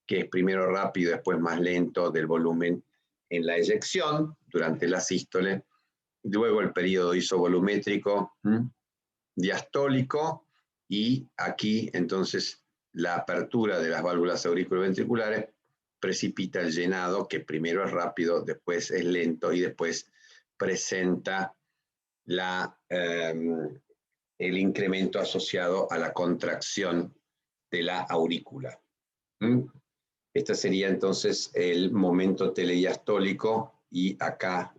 que es primero rápido, después más lento, del volumen en la eyección durante la sístole. Luego el periodo isovolumétrico diastólico, y aquí entonces la apertura de las válvulas auriculoventriculares precipita el llenado, que primero es rápido, después es lento y después presenta el incremento asociado a la contracción de la aurícula. Este sería entonces el momento telediastólico, y acá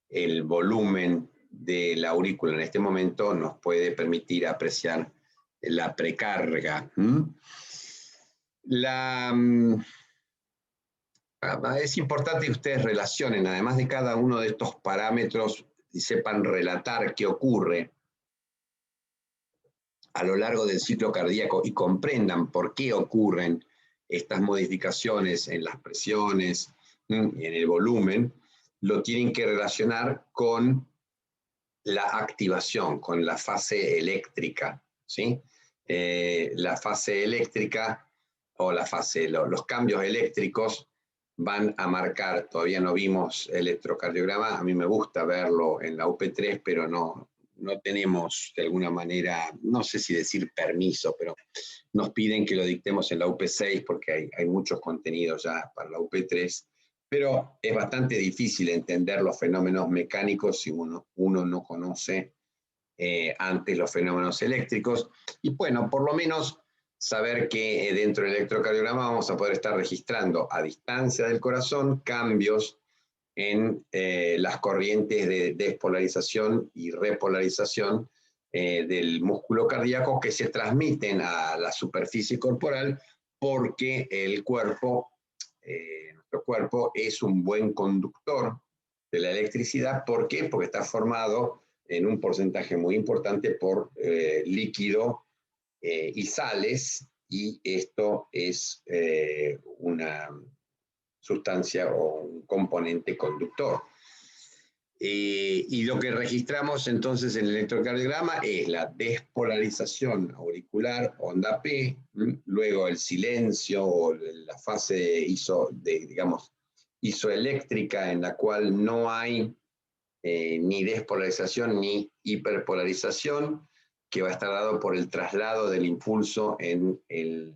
el volumen de la aurícula en este momento nos puede permitir apreciar la precarga. Es importante que ustedes relacionen, además de cada uno de estos parámetros, y sepan relatar qué ocurre a lo largo del ciclo cardíaco y comprendan por qué ocurren estas modificaciones en las presiones y en el volumen, lo tienen que relacionar con la activación, con la fase eléctrica, ¿sí? La fase eléctrica o los cambios eléctricos van a marcar, todavía no vimos electrocardiograma, a mí me gusta verlo en la UP3, pero no tenemos de alguna manera, no sé si decir permiso, pero nos piden que lo dictemos en la UP6 porque hay muchos contenidos ya para la UP3, pero es bastante difícil entender los fenómenos mecánicos si uno no conoce antes los fenómenos eléctricos. Y bueno, por lo menos saber que dentro del electrocardiograma vamos a poder estar registrando a distancia del corazón cambios en las corrientes de despolarización y repolarización del músculo cardíaco que se transmiten a la superficie corporal porque el cuerpo, nuestro cuerpo es un buen conductor de la electricidad. ¿Por qué? Porque está formado en un porcentaje muy importante por líquido y sales, y esto es una sustancia o un componente conductor. Y lo que registramos entonces en el electrocardiograma es la despolarización auricular, onda P, luego el silencio o la fase isoeléctrica en la cual no hay ni despolarización ni hiperpolarización, que va a estar dado por el traslado del impulso en el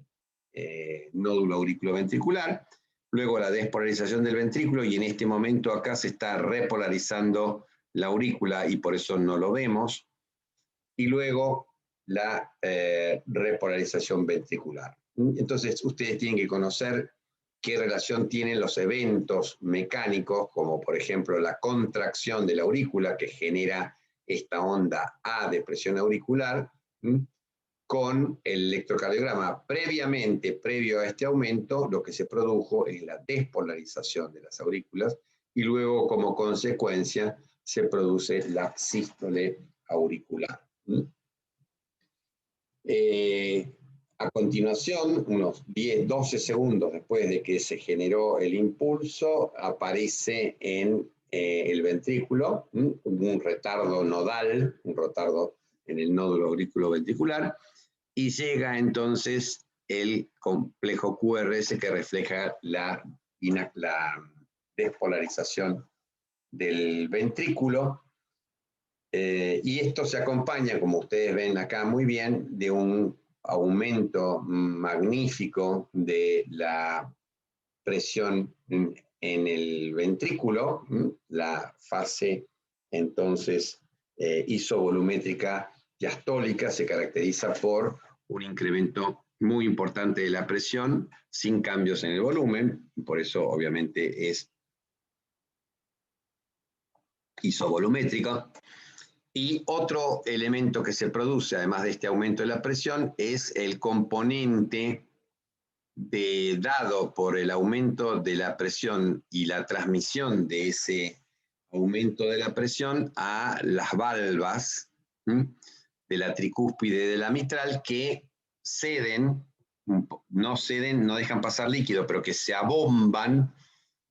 nódulo auriculoventricular, luego la despolarización del ventrículo, y en este momento acá se está repolarizando la aurícula y por eso no lo vemos, y luego la repolarización ventricular. Entonces ustedes tienen que conocer qué relación tienen los eventos mecánicos, como por ejemplo la contracción de la aurícula que genera esta onda A de presión auricular, con el electrocardiograma. Previo a este aumento, lo que se produjo es la despolarización de las aurículas y luego como consecuencia se produce la sístole auricular. A continuación, unos 10-12 segundos después de que se generó el impulso, aparece en el ventrículo un retardo nodal, un retardo en el nódulo auriculoventricular, y llega entonces el complejo QRS que refleja la despolarización del ventrículo, y esto se acompaña, como ustedes ven acá muy bien, de un aumento magnífico de la presión en el ventrículo, la fase entonces isovolumétrica diastólica se caracteriza por un incremento muy importante de la presión sin cambios en el volumen, por eso obviamente es isovolumétrica. Y otro elemento que se produce, además de este aumento de la presión, es el componente dado por el aumento de la presión y la transmisión de ese aumento de la presión a las valvas de la tricúspide de la mitral, que no dejan pasar líquido, pero que se abomban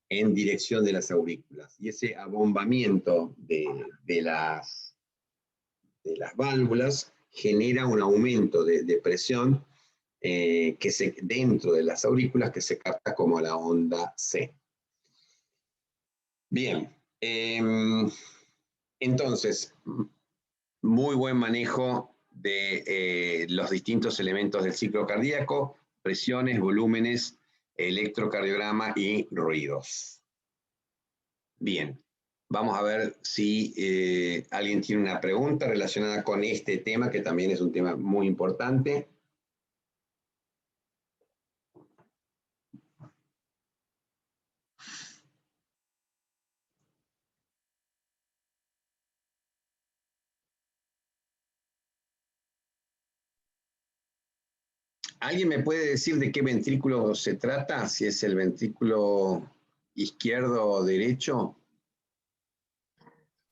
en dirección de las aurículas. Y ese abombamiento de las válvulas genera un aumento de presión dentro de las aurículas que se capta como la onda C. Bien, entonces, muy buen manejo de los distintos elementos del ciclo cardíaco: presiones, volúmenes, electrocardiograma y ruidos. Bien, vamos a ver si alguien tiene una pregunta relacionada con este tema, que también es un tema muy importante. ¿Alguien me puede decir de qué ventrículo se trata? Si es el ventrículo izquierdo o derecho.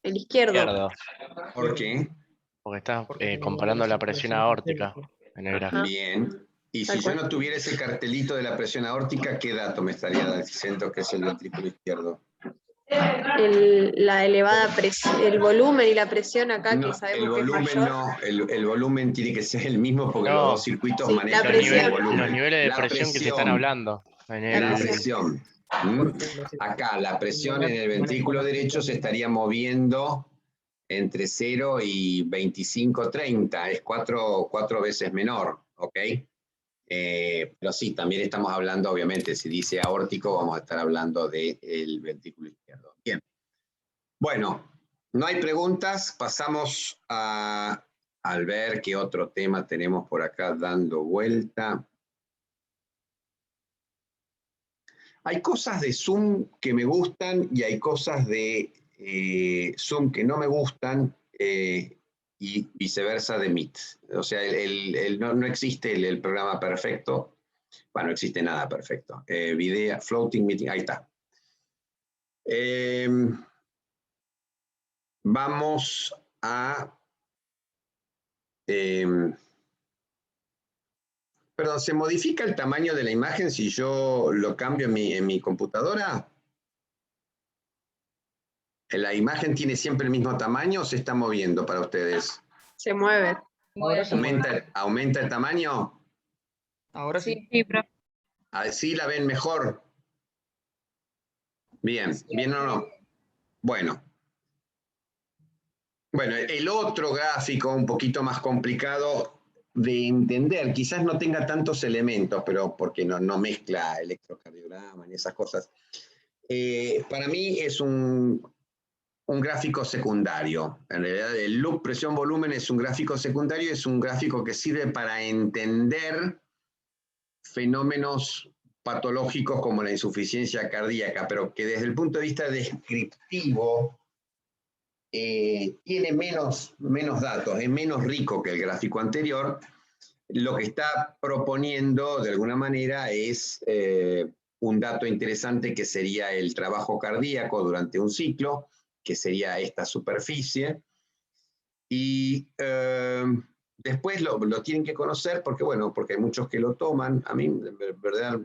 El izquierdo. Izquierdo, ¿Por qué? porque estás Porque tiene comparando la mayor presión circulación aórtica sistémica. en el Ajá. gráfico. Bien. Y Tal si yo cual. no tuviera ese cartelito de la presión aórtica, ¿qué dato me estaría diciendo que es el ventrículo izquierdo? La elevada presión, el volumen y la presión acá, que No, el sabemos que es volumen mayor. no, el volumen tiene que ser el mismo porque los No, dos circuitos sí, la manejan el presión. mismo volumen. los niveles de La presión que se están hablando. Los niveles La de presión. ¿Mm? Porque la Acá la presión en el maneja ventrículo la derecho presión. se estaría moviendo entre 0 y 25-30, es cuatro veces menor, ¿ok? Pero sí, también estamos hablando, obviamente, si dice aórtico, vamos a estar hablando del ventrículo izquierdo. Bien. Bueno, no hay preguntas, pasamos al ver qué otro tema tenemos por acá dando vuelta. Hay cosas de Zoom que me gustan y hay cosas de Zoom que no me gustan y viceversa de Meet. O sea, no existe el programa perfecto. Bueno, no existe nada perfecto. Video, floating meeting, ahí está. Vamos a... perdón, ¿se modifica el tamaño de la imagen si yo lo cambio en mi computadora? ¿La imagen tiene siempre el mismo tamaño o se está moviendo para ustedes? Se mueve. Ahora se mueve. ¿Aumenta el tamaño? Ahora sí. Sí, profe. ¿Así la ven mejor? Bien, bien o no. Bueno. Bueno, el otro gráfico un poquito más complicado de entender, quizás no tenga tantos elementos, pero porque no mezcla electrocardiograma ni esas cosas. Para mí es un gráfico secundario. En realidad el loop presión-volumen es un gráfico secundario, es un gráfico que sirve para entender fenómenos patológicos como la insuficiencia cardíaca, pero que desde el punto de vista descriptivo tiene menos datos, es menos rico que el gráfico anterior. Lo que está proponiendo de alguna manera es un dato interesante que sería el trabajo cardíaco durante un ciclo, que sería esta superficie. Y después lo tienen que conocer porque, bueno, porque hay muchos que lo toman. A mí, de verdad,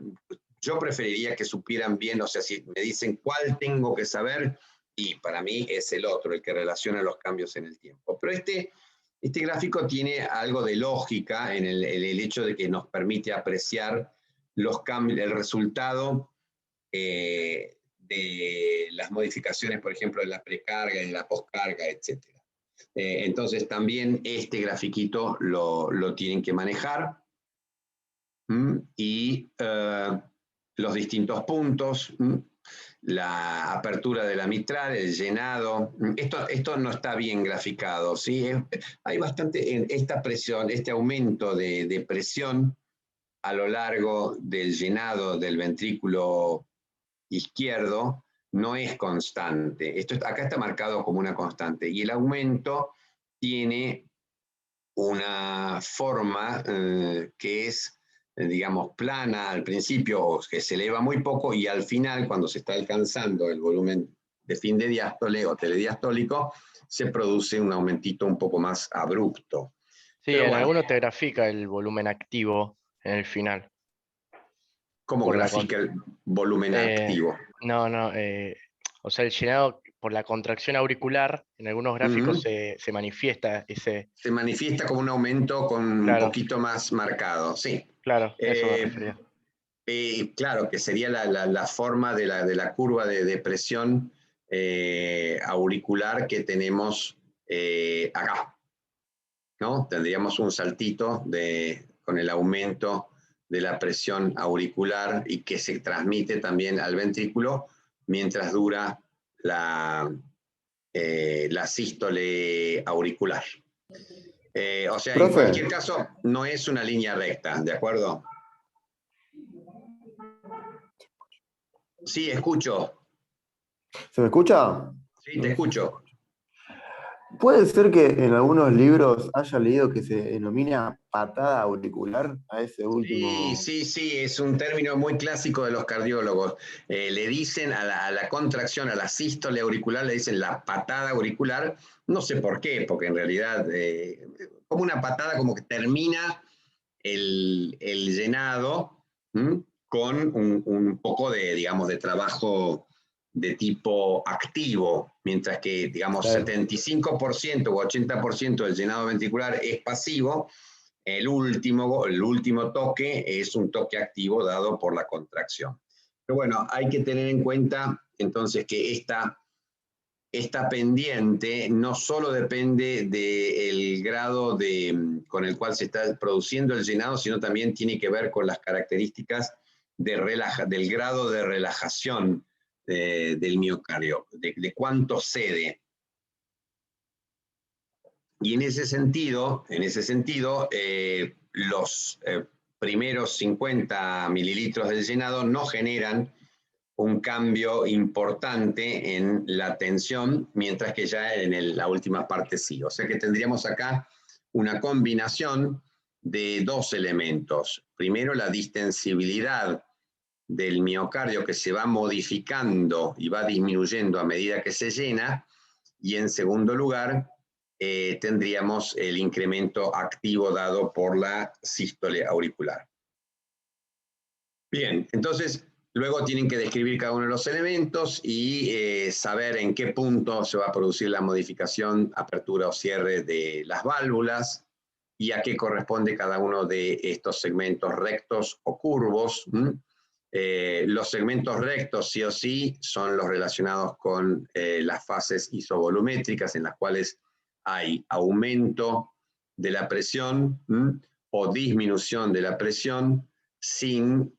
yo preferiría que supieran bien, o sea, si me dicen cuál tengo que saber, y para mí es el otro, el que relaciona los cambios en el tiempo. Pero este gráfico tiene algo de lógica en el hecho de que nos permite apreciar los cambios, el resultado de las modificaciones, por ejemplo, de la precarga, de la poscarga, etc. Entonces también este grafiquito lo tienen que manejar. Y los distintos puntos, la apertura de la mitral, el llenado, esto no está bien graficado, ¿sí? Hay bastante en esta presión, este aumento de presión a lo largo del llenado del ventrículo izquierdo no es constante. Acá está marcado como una constante y el aumento tiene una forma que es digamos, plana al principio o que se eleva muy poco y al final, cuando se está alcanzando el volumen de fin de diástole o telediastólico, se produce un aumentito un poco más abrupto. Sí, Pero en bueno, alguno te grafica el volumen activo en el final. ¿cómo grafica el volumen activo? No, o sea, el llenado por la contracción auricular, en algunos gráficos se manifiesta ese... Se manifiesta como un aumento con un Claro, poquito más marcado, sí. claro, eso me refería. Claro, que sería la forma de la curva de presión auricular que tenemos acá, ¿no? Tendríamos un saltito con el aumento de la presión auricular y que se transmite también al ventrículo mientras dura la sístole auricular. O sea, en Profe, cualquier caso, no es una línea recta, ¿de acuerdo? Sí, escucho. ¿se me escucha? Sí, te escucho. ¿Puede ser que en algunos libros haya leído que se denomina patada auricular a ese Sí, último? sí, sí, es un término muy clásico de los cardiólogos. Le dicen a la contracción, a la sístole auricular, le dicen la patada auricular. No sé por qué, porque en realidad, como una patada, como que termina el llenado, ¿m? Con un poco de, digamos, de trabajo de tipo activo, mientras que, digamos, Claro. 75% o 80% del llenado ventricular es pasivo. El último toque es un toque activo dado por la contracción. Pero bueno, hay que tener en cuenta entonces que esta pendiente no solo depende del grado con el cual se está produciendo el llenado, sino también tiene que ver con las características del grado de relajación del miocardio, de cuánto cede. Y en ese sentido, los primeros 50 mililitros del llenado no generan un cambio importante en la tensión, mientras que ya en la última parte sí. O sea que tendríamos acá una combinación de dos elementos. Primero, la distensibilidad del miocardio que se va modificando y va disminuyendo a medida que se llena. Y en segundo lugar, tendríamos el incremento activo dado por la sístole auricular. Bien, entonces luego tienen que describir cada uno de los elementos y saber en qué punto se va a producir la modificación, apertura o cierre de las válvulas y a qué corresponde cada uno de estos segmentos rectos o curvos. Los segmentos rectos sí o sí son los relacionados con las fases isovolumétricas en las cuales hay aumento de la presión o disminución de la presión sin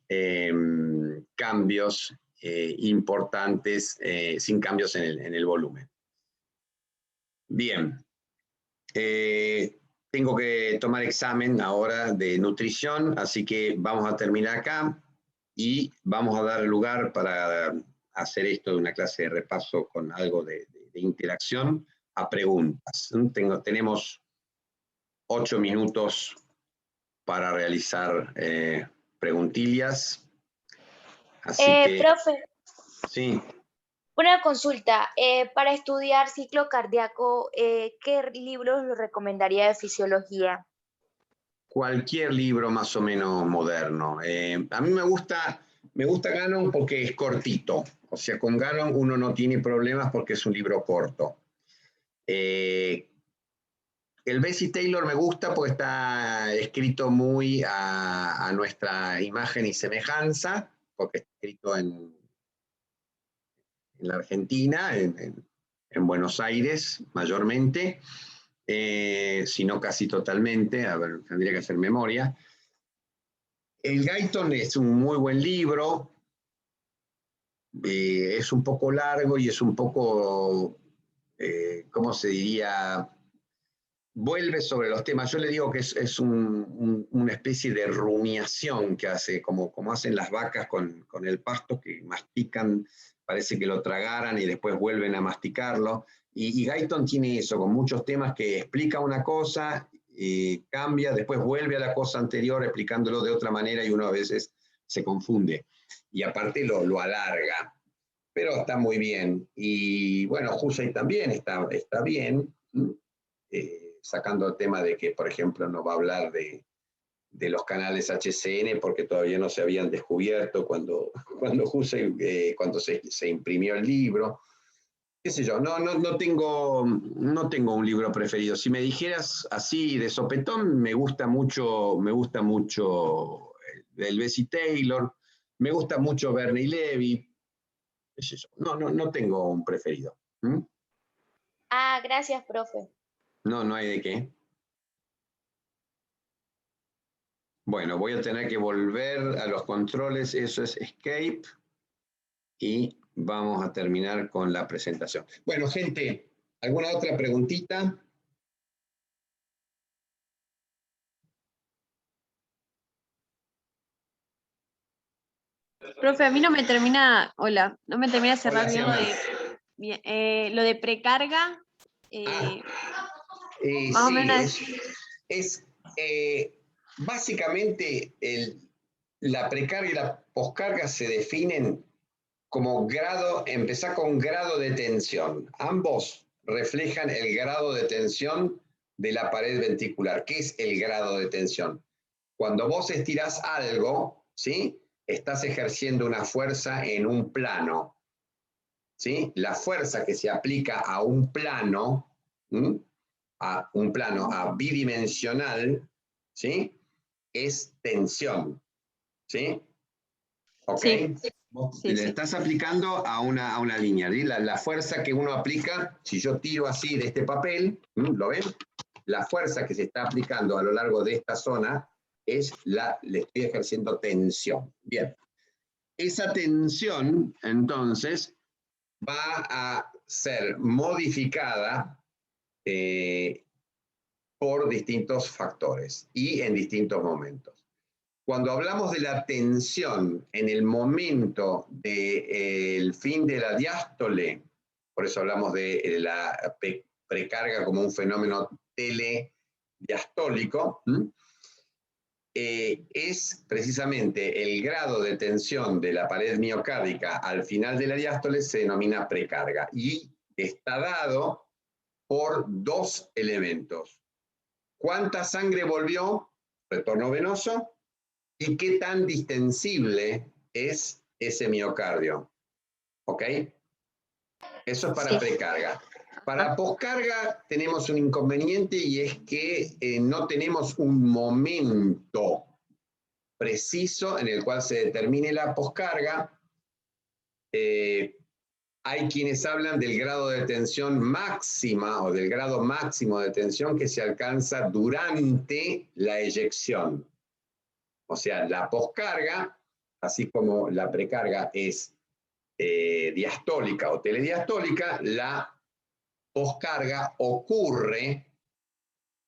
cambios importantes, sin cambios en el volumen. Bien, tengo que tomar examen ahora de nutrición, así que vamos a terminar acá y vamos a dar lugar para hacer esto de una clase de repaso con algo de interacción a preguntas. Tenemos 8 minutos para realizar preguntillas. Así que, Profe, sí, una consulta. Para estudiar ciclo cardíaco, ¿qué libros lo recomendaría de fisiología? cualquier libro más o menos moderno. A mí me gusta Gannon porque es cortito. O sea, con Gannon uno no tiene problemas porque es un libro corto. El Bessie Taylor me gusta porque está escrito muy a nuestra imagen y semejanza, porque está escrito en la Argentina, en Buenos Aires mayormente, si no casi totalmente, a ver, tendría que hacer memoria. El Guyton es un muy buen libro, es un poco largo y es un poco, ¿cómo se diría? Vuelve sobre los temas. Yo le digo que es una especie de rumiación que hace, como hacen las vacas con el pasto, que mastican, parece que lo tragaran y después vuelven a masticarlo. Y Guyton tiene eso, con muchos temas que explica una cosa, cambia, después vuelve a la cosa anterior explicándolo de otra manera y uno a veces se confunde. Y aparte lo alarga, pero está muy bien. Y bueno, Hussey también está bien. Sacando el tema de que, por ejemplo, no va a hablar de los canales HCN porque todavía no se habían descubierto cuando se imprimió el libro. Qué sé yo, no tengo un libro preferido. Si me dijeras así de sopetón, me gusta mucho el Bessie Taylor, me gusta mucho Bernie Levy, qué sé yo. No tengo un preferido. Ah, gracias, profe. No hay de qué. Bueno, voy a tener que volver a los controles, eso es Escape, y vamos a terminar con la presentación. Bueno, gente, ¿alguna otra preguntita? Profe, a mí no me termina, hola, no me termina de cerrar Hola, bien Xioma. lo de precarga Más o Sí, menos básicamente la precarga y la poscarga se definen como grado, empezar con grado de tensión. Ambos reflejan el grado de tensión de la pared ventricular. ¿Qué es el grado de tensión? Cuando vos estirás algo, ¿sí? Estás ejerciendo una fuerza en un plano, ¿sí? La fuerza que se aplica a un plano, ¿sí? A un plano bidimensional, ¿sí? Es tensión, ¿sí? ¿Ok? sí, Vos sí, le sí. estás aplicando a una línea, ¿sí? La fuerza que uno aplica, si yo tiro así de este papel, ¿lo ven? La fuerza que se está aplicando a lo largo de esta zona le estoy ejerciendo tensión. Bien. Esa tensión, entonces, va a ser modificada por distintos factores y en distintos momentos. Cuando hablamos de la tensión en el momento del fin de la diástole, por eso hablamos de la precarga como un fenómeno telediastólico, es precisamente el grado de tensión de la pared miocárdica al final de la diástole se denomina precarga y está dado por dos elementos. ¿Cuánta sangre volvió? Retorno venoso. ¿Y qué tan distensible es ese miocardio? ¿Ok? Eso es para precarga. Para poscarga tenemos un inconveniente y es que no tenemos un momento preciso en el cual se determine la poscarga. Hay quienes hablan del grado de tensión máxima o del grado máximo de tensión que se alcanza durante la eyección. O sea, la poscarga, así como la precarga es diastólica o telediastólica, la poscarga ocurre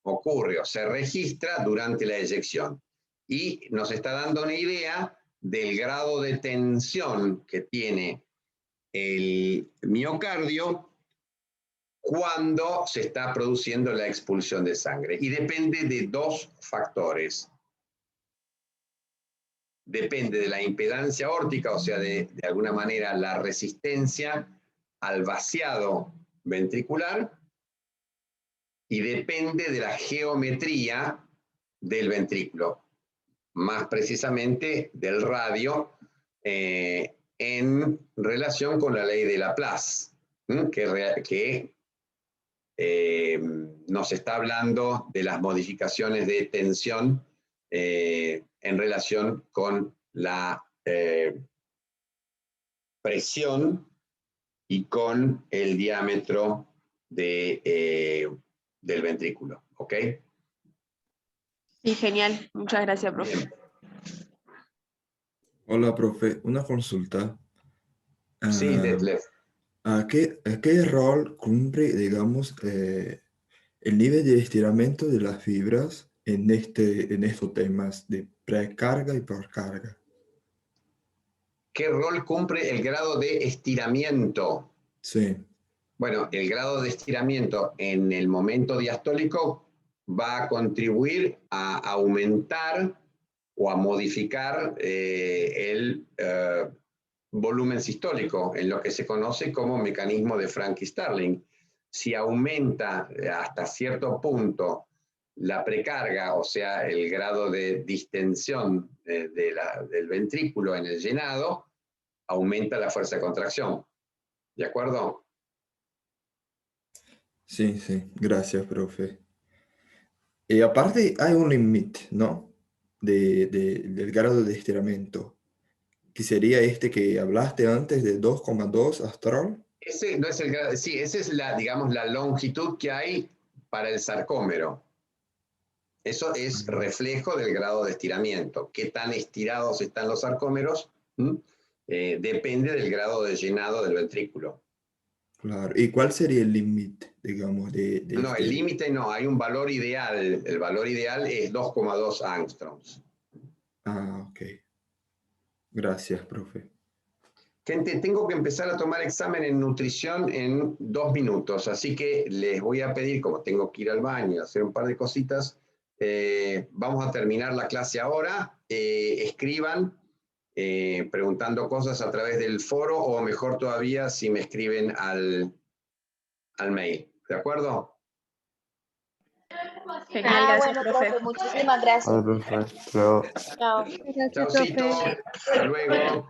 o se registra durante la eyección. Y nos está dando una idea del grado de tensión que tiene el miocardio cuando se está produciendo la expulsión de sangre. Y depende de dos factores. Depende de la impedancia aórtica, o sea, de alguna manera la resistencia al vaciado ventricular, y depende de la geometría del ventrículo, más precisamente del radio, en relación con la ley de Laplace, que nos está hablando de las modificaciones de tensión en relación con la presión y con el diámetro del ventrículo. ¿Ok? Sí, genial. Muchas gracias, profe. Bien. Hola, profe. Una consulta. Sí, Detlef. ¿A qué rol cumple, digamos, el nivel de estiramiento de las fibras en estos temas de precarga y poscarga? ¿Qué rol cumple el grado de estiramiento? Sí. Bueno, el grado de estiramiento en el momento diastólico va a contribuir a aumentar o a modificar el volumen sistólico, en lo que se conoce como mecanismo de Frank-Starling. Si aumenta hasta cierto punto la precarga, o sea, el grado de distensión del ventrículo en el llenado, aumenta la fuerza de contracción. ¿De acuerdo? Sí, sí. Gracias, profe. Y aparte hay un límite, ¿no? Del grado de estiramiento, que sería este que hablaste antes de 2,2 astral. Ese no es el grado, sí, esa es la, digamos, la longitud que hay para el sarcómero. Eso es reflejo del grado de estiramiento. ¿Qué tan estirados están los sarcómeros? Depende del grado de llenado del ventrículo. Claro. ¿Y cuál sería el límite, digamos, No, el límite no, hay un valor ideal. El valor ideal es 2,2 angstroms. Ah, ok. Gracias, profe. Gente, tengo que empezar a tomar examen en nutrición en 2 minutos, así que les voy a pedir, como tengo que ir al baño y hacer un par de cositas, vamos a terminar la clase ahora. Escriban preguntando cosas a través del foro, o mejor todavía, si me escriben al mail. ¿De acuerdo? Genial, gracias, Bueno, profe. profe, muchísimas gracias. Vale, profe. Hasta luego. Chao. Gracias, Chaucito, profe. hasta luego.